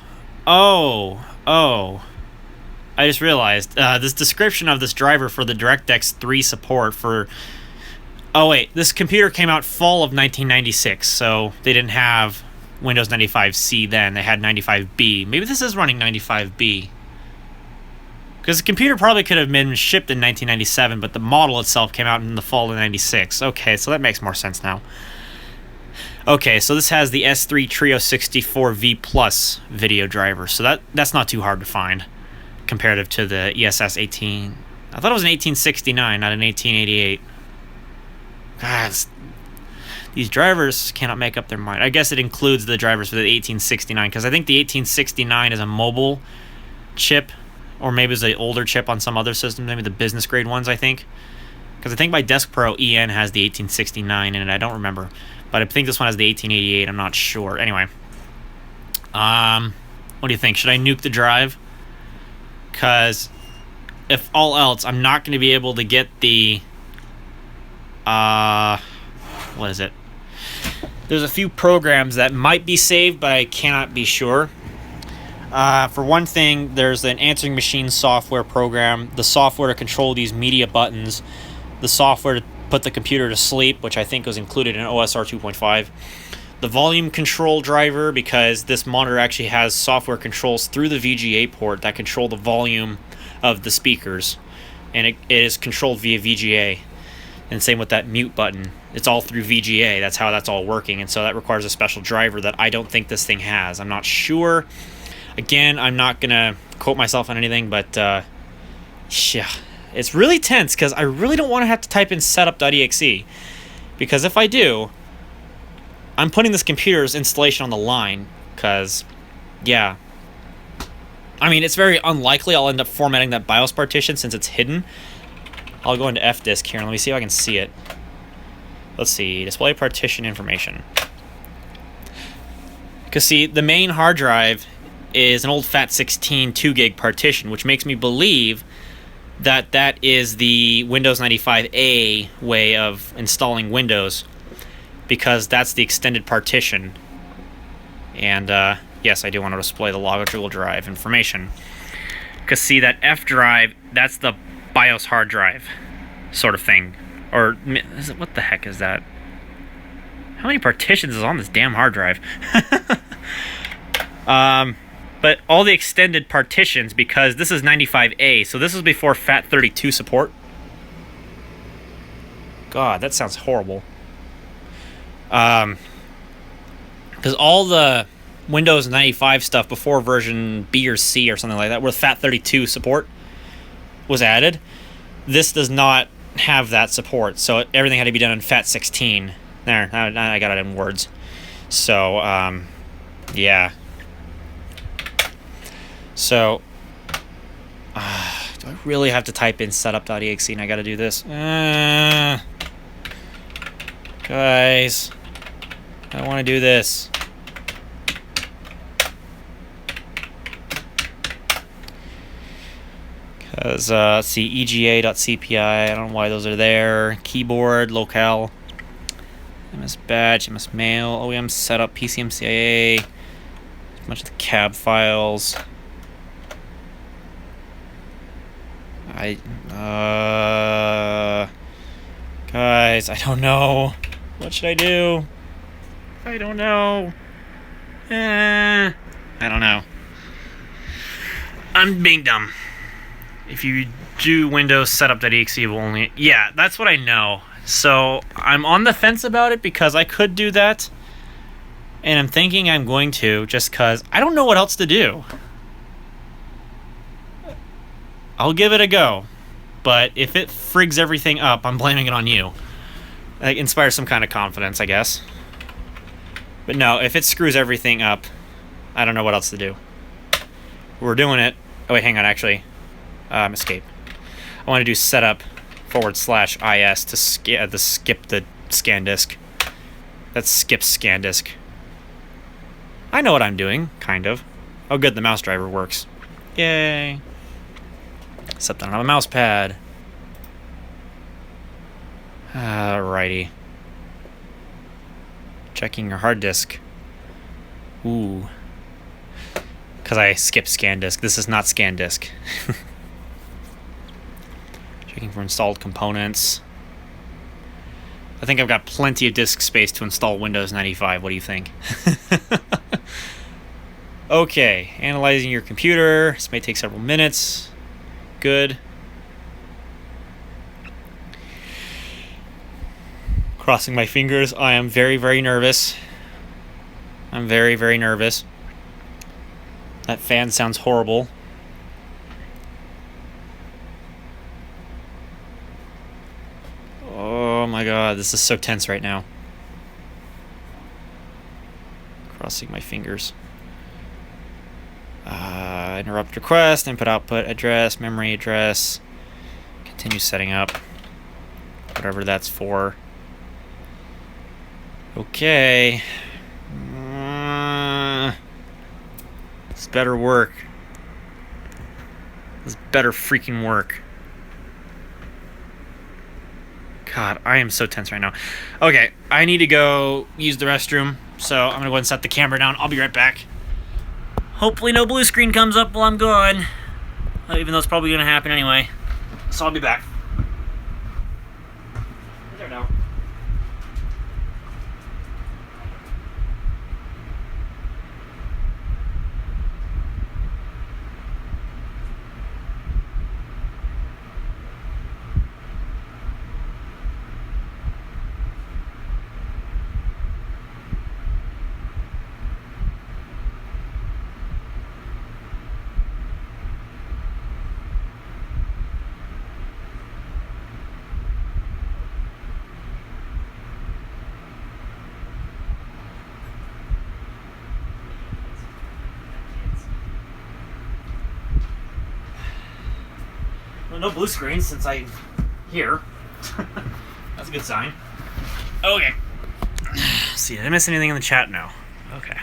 [SPEAKER 1] I just realized this description of this driver for the DirectX 3 support for... Oh wait, this computer came out fall of 1996, so they didn't have Windows 95C then. They had 95B. Maybe this is running 95B. Because the computer probably could have been shipped in 1997, but the model itself came out in the fall of 96. Okay, so that makes more sense now. Okay, so this has the S3 Trio 64V Plus video driver, so that's not too hard to find comparative to the ESS 18. I thought it was an 1869, not an 1888. God, these drivers cannot make up their mind. I guess it includes the drivers for the 1869, because I think the 1869 is a mobile chip, or maybe it's an older chip on some other system, maybe the business grade ones, I think. Because I think my Desk Pro EN has the 1869 in it, I don't remember. But I think this one has the 1888, I'm not sure. Anyway. What do you think? Should I nuke the drive? Because if all else, I'm not going to be able to get the... what is it? There's a few programs that might be saved, but I cannot be sure. For one thing, there's an answering machine software program, the software to control these media buttons, the software to put the computer to sleep, which I think was included in OSR 2.5. The volume control driver, because this monitor actually has software controls through the VGA port that control the volume of the speakers, and it is controlled via VGA. And same with that mute button. It's all through VGA. That's how that's all working, and so that requires a special driver that I don't think this thing has. I'm not sure. Again, I'm not gonna quote myself on anything, but yeah, it's really tense because I really don't want to have to type in setup.exe, because if I do, I'm putting this computer's installation on the line. Because, yeah, I mean, it's very unlikely I'll end up formatting that BIOS partition since it's hidden. I'll go into fdisk here and let me see if I can see it. Let's see, display partition information. Because see, the main hard drive is an old FAT16 2GB partition, which makes me believe that that is the Windows 95A way of installing Windows, because that's the extended partition. And yes, I do want to display the logical drive information. Because see, that F drive, that's the BIOS hard drive sort of thing. Or, is it, what the heck is that? How many partitions is on this damn hard drive? But all the extended partitions, because this is 95A, so this is before FAT32 support. God, that sounds horrible. Because all the Windows 95 stuff before version B or C or something like that, where FAT32 support was added, this does not have that support, so everything had to be done in FAT16. There, I got it in words. So, yeah. So, do I really have to type in setup.exe and I gotta do this? Guys, I don't want to do this. Because, let's see, ega.cpi, I don't know why those are there. Keyboard, locale, ms batch, ms mail, OEM setup, PCMCIA, a bunch of the cab files. Guys, I don't know. What should I do? I don't know. I don't know. I'm being dumb. If you do Windows setup.exe, it will only... Yeah, that's what I know. So, I'm on the fence about it because I could do that. And I'm thinking I'm going to, just because I don't know what else to do. I'll give it a go. But if it frigs everything up, I'm blaming it on you. Like, inspire some kind of confidence, I guess. But no, if it screws everything up, I don't know what else to do. We're doing it. Oh, wait, hang on, actually. Escape. I want to do setup /is to skip the scan disk. That skips scan disk. I know what I'm doing, kind of. Oh, good, the mouse driver works. Yay. Except I don't have a mouse pad. Alrighty. Checking your hard disk. Ooh. Because I skipped scan disk. This is not scan disk. Checking for installed components. I think I've got plenty of disk space to install Windows 95. What do you think? Okay, analyzing your computer. This may take several minutes. Good. Crossing my fingers. I am very, very nervous. I'm very, very nervous. That fan sounds horrible. Oh my god, this is so tense right now. Crossing my fingers. Interrupt request, input output address, memory address. Continue setting up. Whatever that's for. Okay. This better work. This better freaking work. God, I am so tense right now. Okay, I need to go use the restroom, so I'm gonna go ahead and set the camera down. I'll be right back. Hopefully no blue screen comes up while I'm gone. Even though it's probably gonna happen anyway. So I'll be back. There now. Well, no blue screen since I'm here. That's a good sign. Okay. Let's see, did I miss anything in the chat? No. Okay.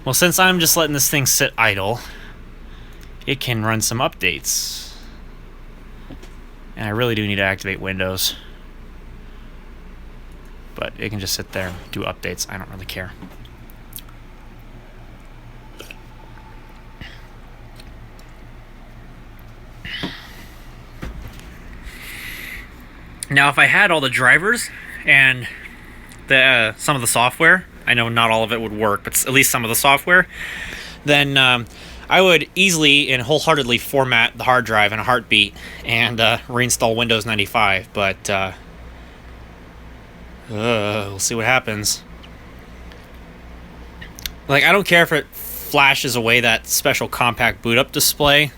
[SPEAKER 1] Well, since I'm just letting this thing sit idle, it can run some updates. And I really do need to activate Windows. But it can just sit there and do updates. I don't really care. Now, if I had all the drivers and some of the software, I know not all of it would work, but at least some of the software, then I would easily and wholeheartedly format the hard drive in a heartbeat and reinstall Windows 95, but we'll see what happens. Like, I don't care if it flashes away that special Compaq boot up display.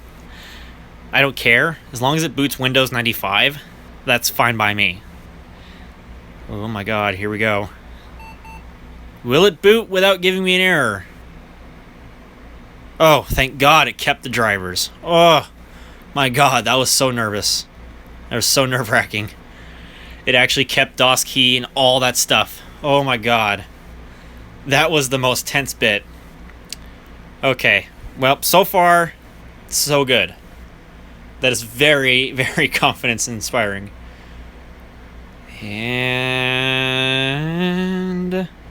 [SPEAKER 1] I don't care. As long as it boots Windows 95, that's fine by me. Oh my god, here we go. Will it boot without giving me an error? Oh, thank God it kept the drivers. Oh, my God, that was so nervous. That was so nerve-wracking. It actually kept DOS key and all that stuff. Oh my God. That was the most tense bit. Okay, well, so far, so good. That is very, very confidence-inspiring. And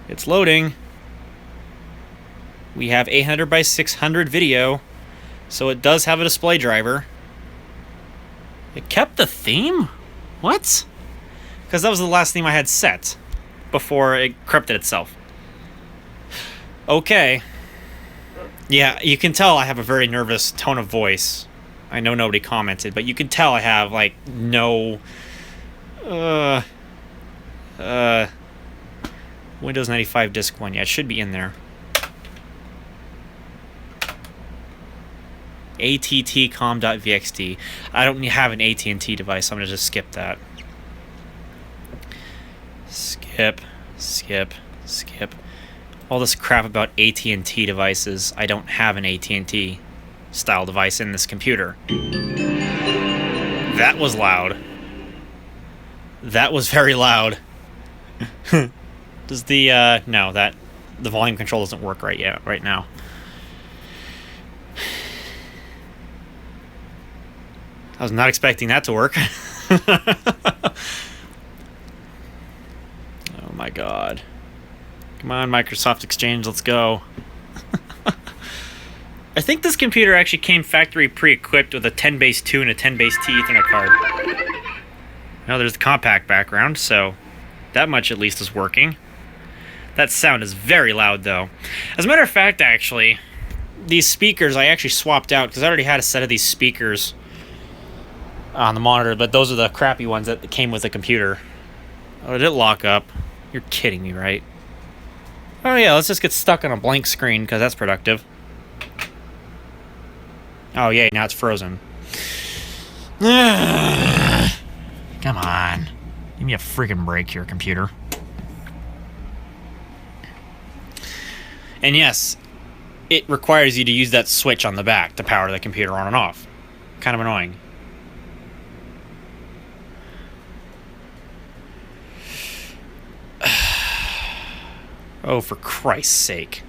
[SPEAKER 1] it's loading. We have 800 by 600 video, so it does have a display driver. It kept the theme? What? Because that was the last theme I had set before it corrupted itself. Okay. Yeah, you can tell I have a very nervous tone of voice. I know nobody commented, but you can tell I have, like, no... Windows 95 Disk 1. Yeah, it should be in there. attcom.vxt. I don't have an AT&T device, so I'm going to just skip that. Skip. All this crap about AT&T devices. I don't have an AT&T style device in this computer. That was loud. That was very loud. Does the no, the volume control doesn't work right now. I was not expecting that to work. Oh my God. Come on, Microsoft Exchange, let's go. I think this computer actually came factory pre-equipped with a 10 base 2 and a 10 base T Ethernet card. Now there's the Compaq background, so that much at least is working. That sound is very loud, though. As a matter of fact, actually, these speakers I actually swapped out because I already had a set of these speakers on the monitor, but those are the crappy ones that came with the computer. Oh, did it lock up? You're kidding me, right? Oh yeah, let's just get stuck on a blank screen because that's productive. Oh yay, now it's frozen. Come on. Give me a freaking break here, computer. And yes, it requires you to use that switch on the back to power the computer on and off. Kind of annoying. Oh, for Christ's sake.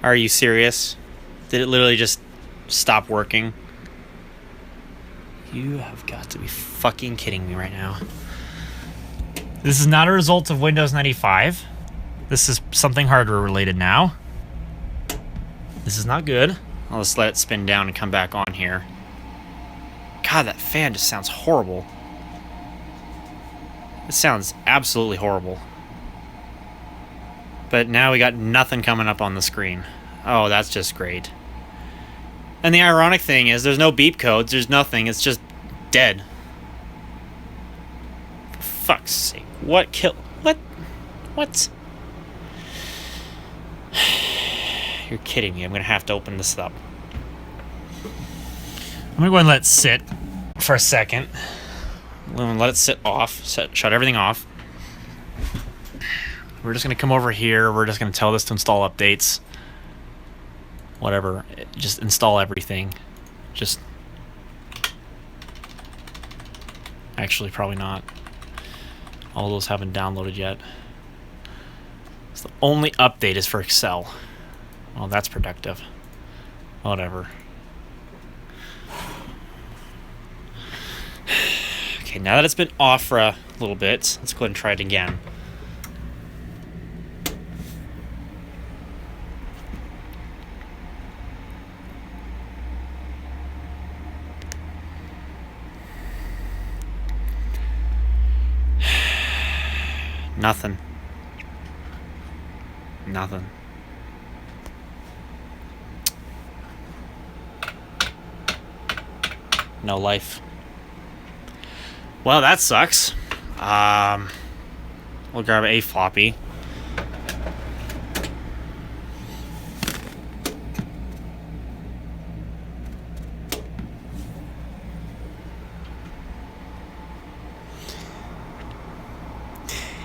[SPEAKER 1] Are you serious? Did it literally just stop working? You have got to be fucking kidding me right now. This is not a result of Windows 95. This is something hardware related now. This is not good. I'll just let it spin down and come back on here. God, that fan just sounds horrible. It sounds absolutely horrible. But now we got nothing coming up on the screen. Oh, that's just great. And the ironic thing is there's no beep codes, there's nothing, it's just dead. For fuck's sake. What? You're kidding me. I'm going to have to open this up. I'm going to go ahead and let it sit for a second. I'm going to let it sit off. Shut everything off. We're just going to come over here. We're just going to tell this to install updates. Whatever. Just install everything. Just... Actually, probably not. All those haven't downloaded yet. So the only update is for Excel. Well, that's productive. Whatever. Okay, now that it's been off for a little bit, let's go ahead and try it again. Nothing. Nothing. No life. Well, that sucks. We'll grab a floppy.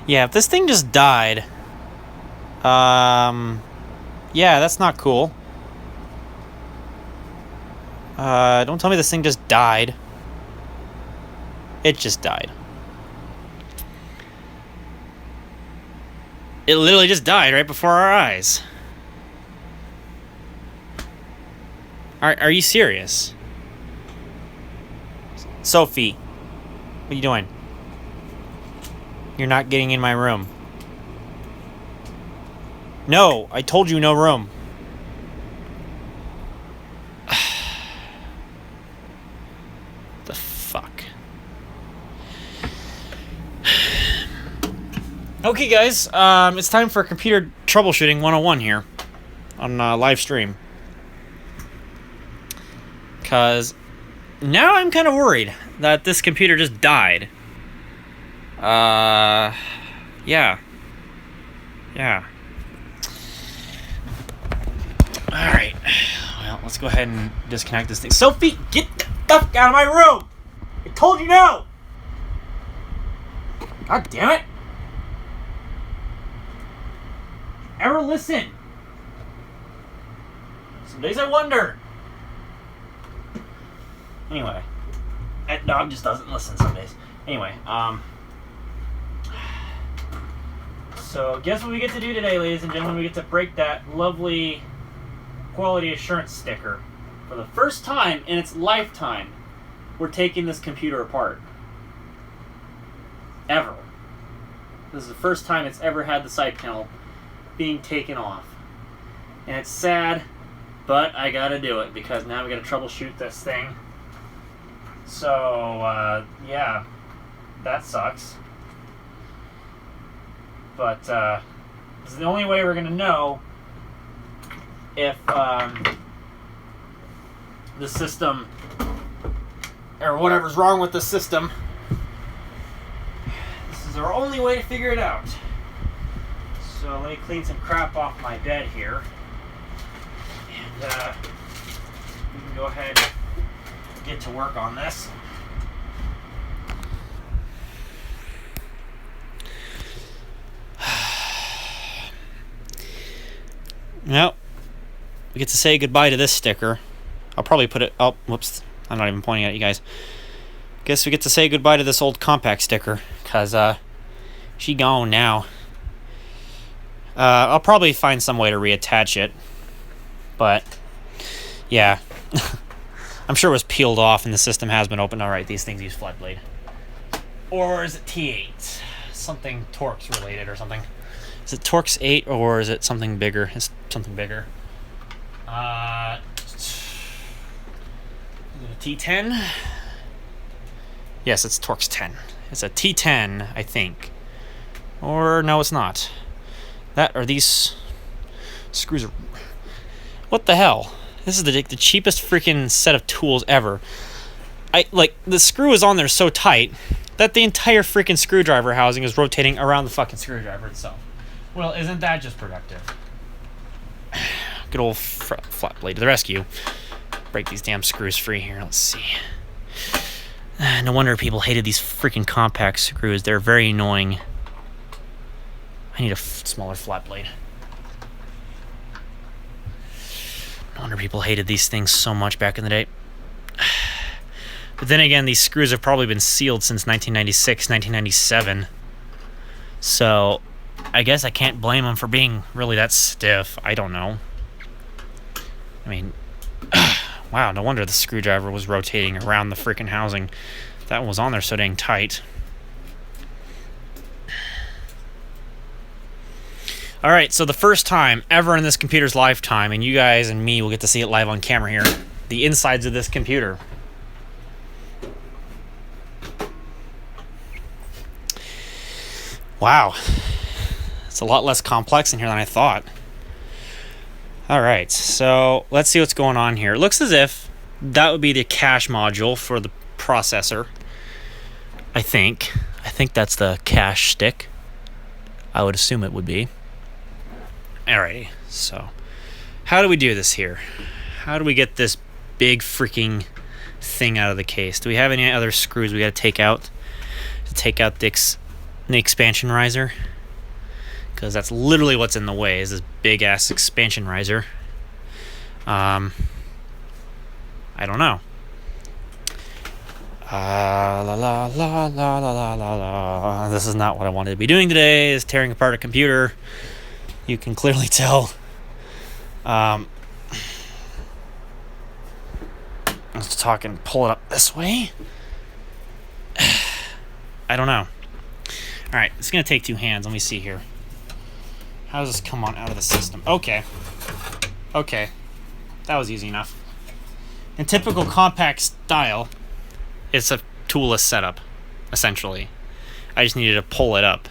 [SPEAKER 1] Yeah, if this thing just died... yeah, that's not cool. Don't tell me this thing just died. It just died. It literally just died right before our eyes. Are you serious? Sophie, what are you doing? You're not getting in my room. No, I told you no room. The fuck? Okay, guys, it's time for computer troubleshooting 101 here on live stream. Because now I'm kind of worried that this computer just died. Yeah. Alright. Well, let's go ahead and disconnect this thing. Sophie, get the fuck out of my room! I told you no! God damn it! Ever listen? Some days I wonder. Anyway. That dog just doesn't listen some days. Anyway, so guess what we get to do today, ladies and gentlemen? We get to break that lovely quality assurance sticker. For the first time in its lifetime, we're taking this computer apart. Ever. This is the first time it's ever had the side panel being taken off. And it's sad, but I gotta do it because now we gotta troubleshoot this thing. So, yeah, that sucks. But, this is the only way we're gonna know if, the system, or whatever's wrong with the system. This is our only way to figure it out. So let me clean some crap off my bed here. And, we can go ahead and get to work on this. Well, we get to say goodbye to this sticker. I'll probably put it... Oh, whoops. I'm not even pointing at you guys. Guess we get to say goodbye to this old Compaq sticker. Because, she gone now. I'll probably find some way to reattach it. But, yeah. I'm sure it was peeled off and the system has been opened. Alright, these things use flat blade. Or is it T8? Something Torx related or something. Is it Torx 8 or is it something bigger? It's something bigger. Is it a T10? Yes, it's Torx 10. It's a T10, I think. Or no, it's not. That or these screws are... What the hell? This is the cheapest freaking set of tools ever. The screw is on there so tight that the entire freaking screwdriver housing is rotating around the fucking screwdriver itself. Well, isn't that just productive? Good old flat blade to the rescue. Break these damn screws free here. Let's see. No wonder people hated these freaking Compaq screws. They're very annoying. I need a smaller flat blade. No wonder people hated these things so much back in the day. But then again, these screws have probably been sealed since 1996, 1997. So, I guess I can't blame them for being really that stiff. I don't know. I mean, wow, no wonder the screwdriver was rotating around the freaking housing. That one was on there so dang tight. Alright, so the first time ever in this computer's lifetime, and you guys and me will get to see it live on camera here, the insides of this computer. Wow. It's a lot less complex in here than I thought. Alright, so let's see what's going on here. It looks as if that would be the cache module for the processor. I think that's the cache stick. I would assume it would be. Alrighty, so how do we do this here? How do we get this big freaking thing out of the case? Do we have any other screws we gotta take out? To take out the the expansion riser, because that's literally what's in the way, is this big ass expansion riser. I don't know. La la la la la la la. This is not what I wanted to be doing today, is tearing apart a computer. You can clearly tell. Let's talk and pull it up this way. I don't know. Alright, it's going to take 2 hands. Let me see here. How does this come on out of the system? Okay. Okay. That was easy enough. In typical Compaq style, it's a toolless setup, essentially. I just needed to pull it up.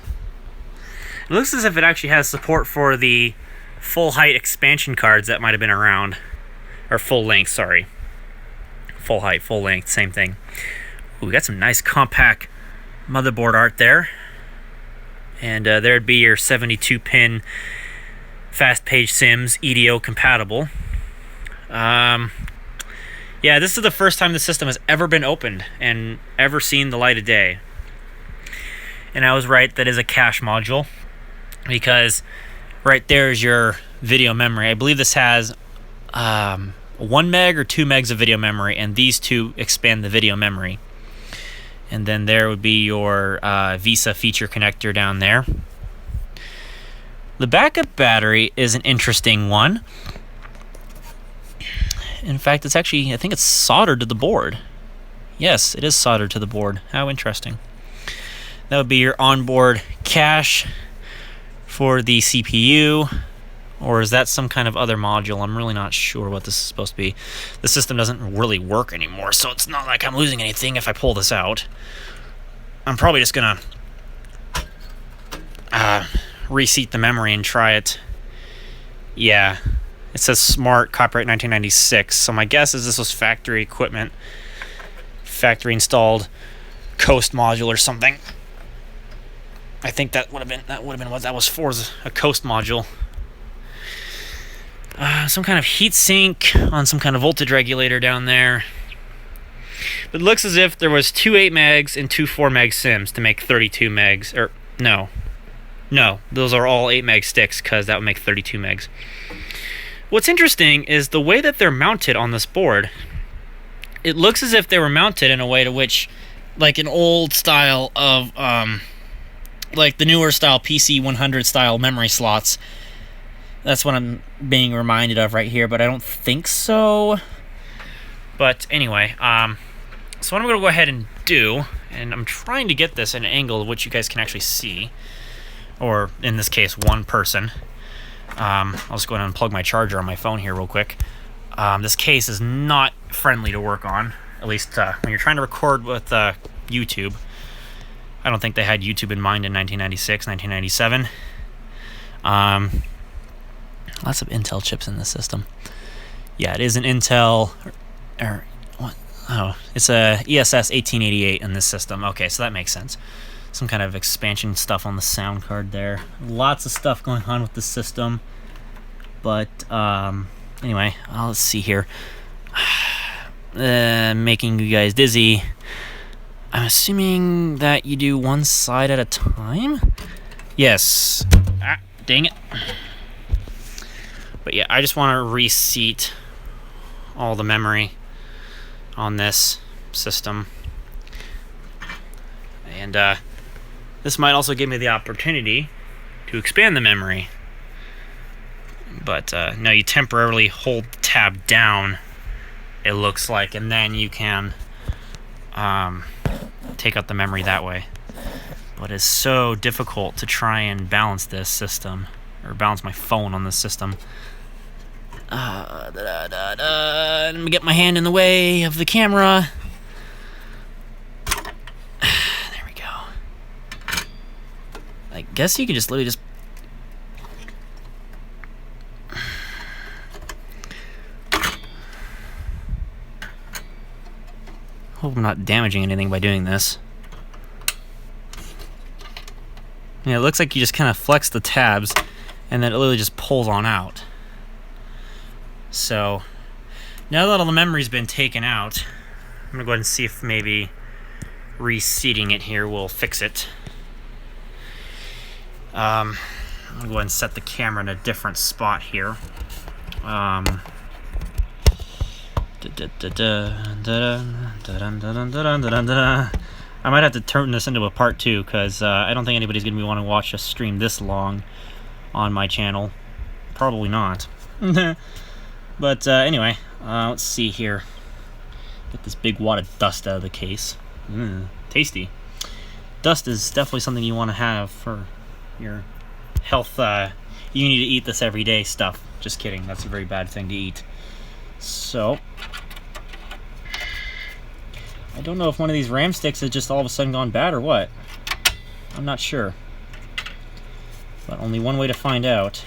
[SPEAKER 1] It looks as if it actually has support for the full height expansion cards that might have been around. Or full length, sorry. Full height, full length, same thing. Ooh, we got some nice Compaq motherboard art there. And there'd be your 72-pin fast page sims, EDO compatible. Yeah, this is the first time the system has ever been opened and ever seen the light of day. And I was right, that is a cache module, because right there is your video memory. I believe this has 1 meg or 2 megs of video memory, and these two expand the video memory. And then there would be your VESA feature connector down there. The backup battery is an interesting one. In fact, it's actually, I think it's soldered to the board. Yes, it is soldered to the board. How interesting. That would be your onboard cache for the CPU. Or is that some kind of other module? I'm really not sure what this is supposed to be. The system doesn't really work anymore, so it's not like I'm losing anything if I pull this out. I'm probably just going to reseat the memory and try it. Yeah. It says Smart, copyright 1996. So my guess is this was factory equipment, factory installed Coast module or something. I think that would have been what that was for, a Coast module. Some kind of heat sink on some kind of voltage regulator down there. But it looks as if there was 2 8 megs and 2 4 meg sims to make 32 megs. Or no, those are all 8 meg sticks, because that would make 32 megs. What's interesting is the way that they're mounted on this board. It looks as if they were mounted in a way to which, like an old style of, like the newer style PC 100 style memory slots. That's what I'm being reminded of right here, but I don't think so. But anyway, so what I'm going to go ahead and do, and I'm trying to get this at an angle of which you guys can actually see, or in this case, one person. I'll just go ahead and unplug my charger on my phone here real quick. This case is not friendly to work on, at least when you're trying to record with YouTube. I don't think they had YouTube in mind in 1996, 1997. Lots of Intel chips in this system. Yeah, it is an Intel, or what? Oh, it's a ESS 1888 in this system. Okay, so that makes sense. Some kind of expansion stuff on the sound card there. Lots of stuff going on with the system. But anyway, let's see here. Making you guys dizzy. I'm assuming that you do one side at a time? Yes. Ah, dang it. But yeah, I just want to reseat all the memory on this system. And this might also give me the opportunity to expand the memory. But no, you temporarily hold the tab down, it looks like, and then you can take out the memory that way. But it's so difficult to try and balance this system, or balance my phone on this system. Let me get my hand in the way of the camera. There we go. I guess you could just literally just... Hope I'm not damaging anything by doing this. Yeah, it looks like you just kind of flex the tabs, and then it literally just pulls on out. So, now that all the memory's been taken out, I'm going to go ahead and see if maybe reseating it here will fix it. I'm gonna go ahead and set the camera in a different spot here. I might have to turn this into a part 2 because I don't think anybody's gonna be wanting to watch a stream this long on my channel. Probably not. But anyway, let's see here. Get this big wad of dust out of the case. Tasty. Dust is definitely something you want to have for your health. You need to eat this every day stuff. Just kidding. That's a very bad thing to eat. So, I don't know if one of these RAM sticks has just all of a sudden gone bad or what. I'm not sure. But only one way to find out.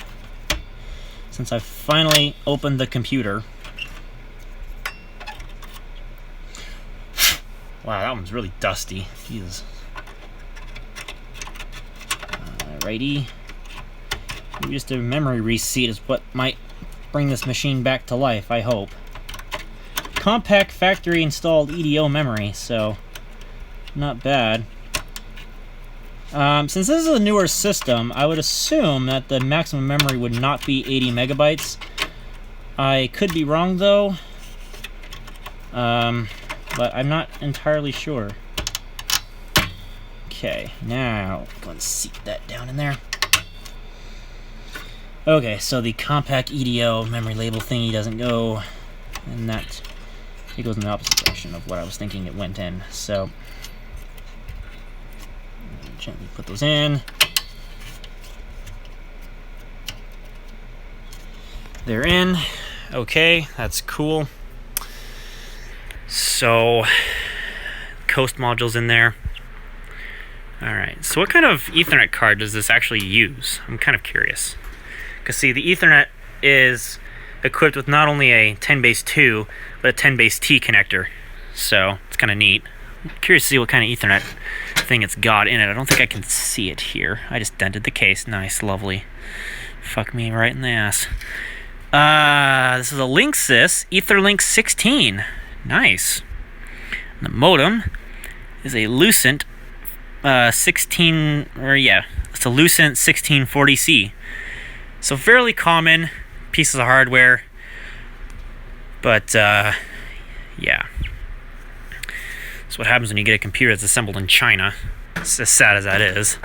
[SPEAKER 1] Since I've finally opened the computer. Wow, that one's really dusty. Jesus. Alrighty. Maybe just a memory reseat is what might bring this machine back to life, I hope. Compaq factory installed EDO memory, so not bad. Since this is a newer system, I would assume that the maximum memory would not be 80 megabytes. I could be wrong though, but I'm not entirely sure. Okay, now go and seat that down in there. Okay, so the Compaq EDO memory label thingy doesn't go, and that it goes in the opposite direction of what I was thinking it went in. So gently put those in. They're in. Okay, that's cool. So, Coast module's in there. Alright, so what kind of Ethernet card does this actually use? I'm kind of curious. Because see, the Ethernet is equipped with not only a 10 base 2, but a 10 base T connector. So, it's kind of neat. I'm curious to see what kind of Ethernet thing it's got in it. I don't think I can see it here. I just dented the case. Nice, lovely. Fuck me right in the ass. This is a Linksys Etherlink 16. Nice. And the modem is a Lucent it's a Lucent 1640C. So fairly common pieces of hardware, but yeah. That's what happens when you get a computer that's assembled in China. It's as sad as that is.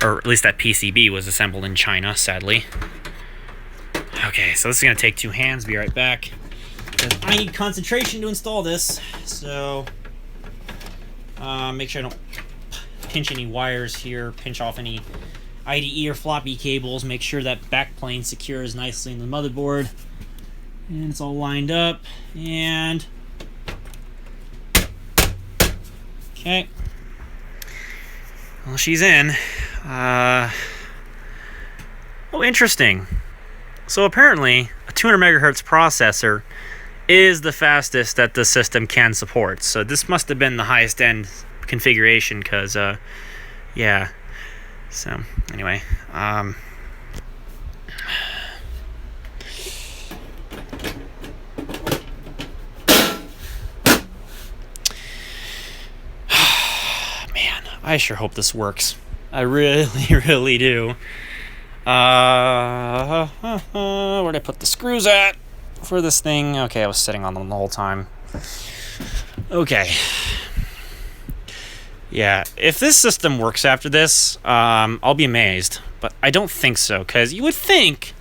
[SPEAKER 1] Or at least that PCB was assembled in China, sadly. Okay, so this is going to take 2 hands. Be right back. I need concentration to install this, so make sure I don't pinch any wires here, pinch off any IDE or floppy cables, make sure that backplane secures nicely in the motherboard. And it's all lined up, and okay. Well, she's in. Oh, interesting. So apparently, a 200 megahertz processor is the fastest that the system can support. So this must have been the highest end configuration, because, yeah. So, anyway, man, I sure hope this works. I really, really do. Where'd I put the screws at for this thing? Okay, I was sitting on them the whole time. Okay. Yeah, if this system works after this, I'll be amazed. But I don't think so, because you would think...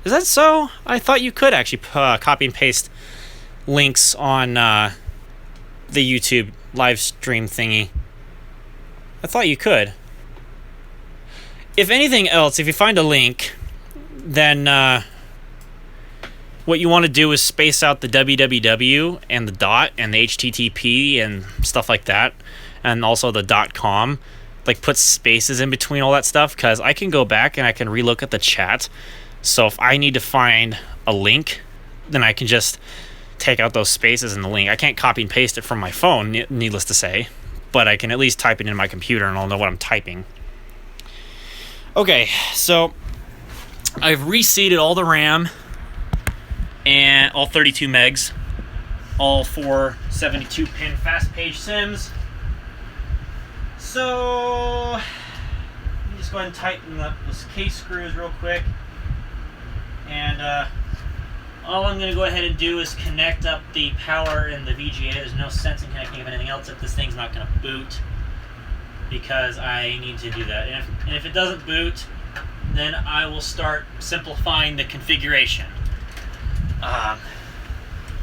[SPEAKER 1] Is that so? I thought you could actually copy and paste links on the YouTube live stream thingy. I thought you could. If anything else, if you find a link, then what you want to do is space out the www and the dot and the http and stuff like that, and also the .com. Like, put spaces in between all that stuff, because I can go back and I can relook at the chat. So if I need to find a link, then I can just take out those spaces in the link. I can't copy and paste it from my phone, needless to say, but I can at least type it in my computer and I'll know what I'm typing. Okay, so I've reseated all the RAM and all 32 megs, all 4 72-pin fast page sims. So, let me just go ahead and tighten up those case screws real quick. And all I'm going to go ahead and do is connect up the power and the VGA. There's no sense in connecting up anything else if this thing's not going to boot, because I need to do that. And if it doesn't boot, then I will start simplifying the configuration.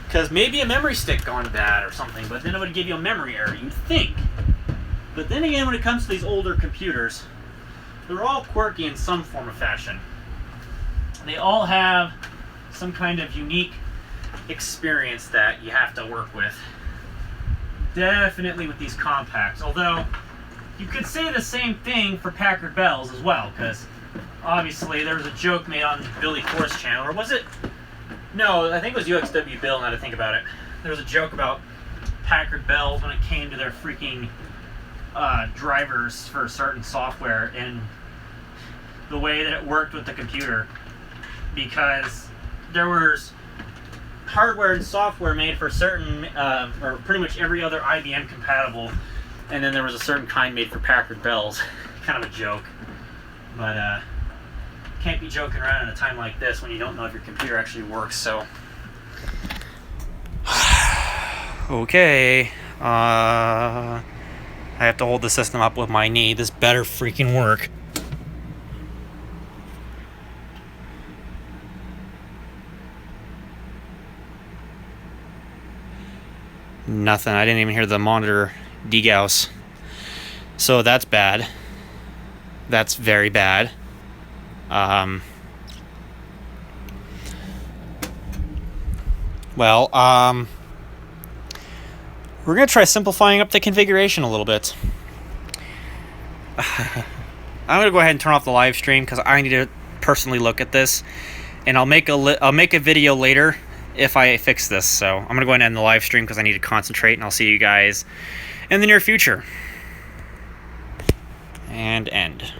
[SPEAKER 1] Because maybe a memory stick gone bad or something, but then it would give you a memory error, you'd think. But then again, when it comes to these older computers, they're all quirky in some form or fashion. They all have some kind of unique experience that you have to work with. Definitely with these Compaqs, although you could say the same thing for Packard Bells as well, because obviously there was a joke made on Billy Forrest's channel, or was it? No, I think it was UXW Bill, now to think about it. There was a joke about Packard Bells when it came to their freaking drivers for certain software and the way that it worked with the computer, because there was hardware and software made for certain, or pretty much every other IBM compatible, and then there was a certain kind made for Packard Bells. Kind of a joke, but can't be joking around at a time like this when you don't know if your computer actually works. So okay, I have to hold the system up with my knee. This better freaking work. Nothing. I didn't even hear the monitor degauss. So that's bad. That's very bad. Well, we're going to try simplifying up the configuration a little bit. I'm going to go ahead and turn off the live stream because I need to personally look at this, and I'll make a video later if I fix this. So I'm going to go ahead and end the live stream because I need to concentrate, and I'll see you guys in the near future. And end.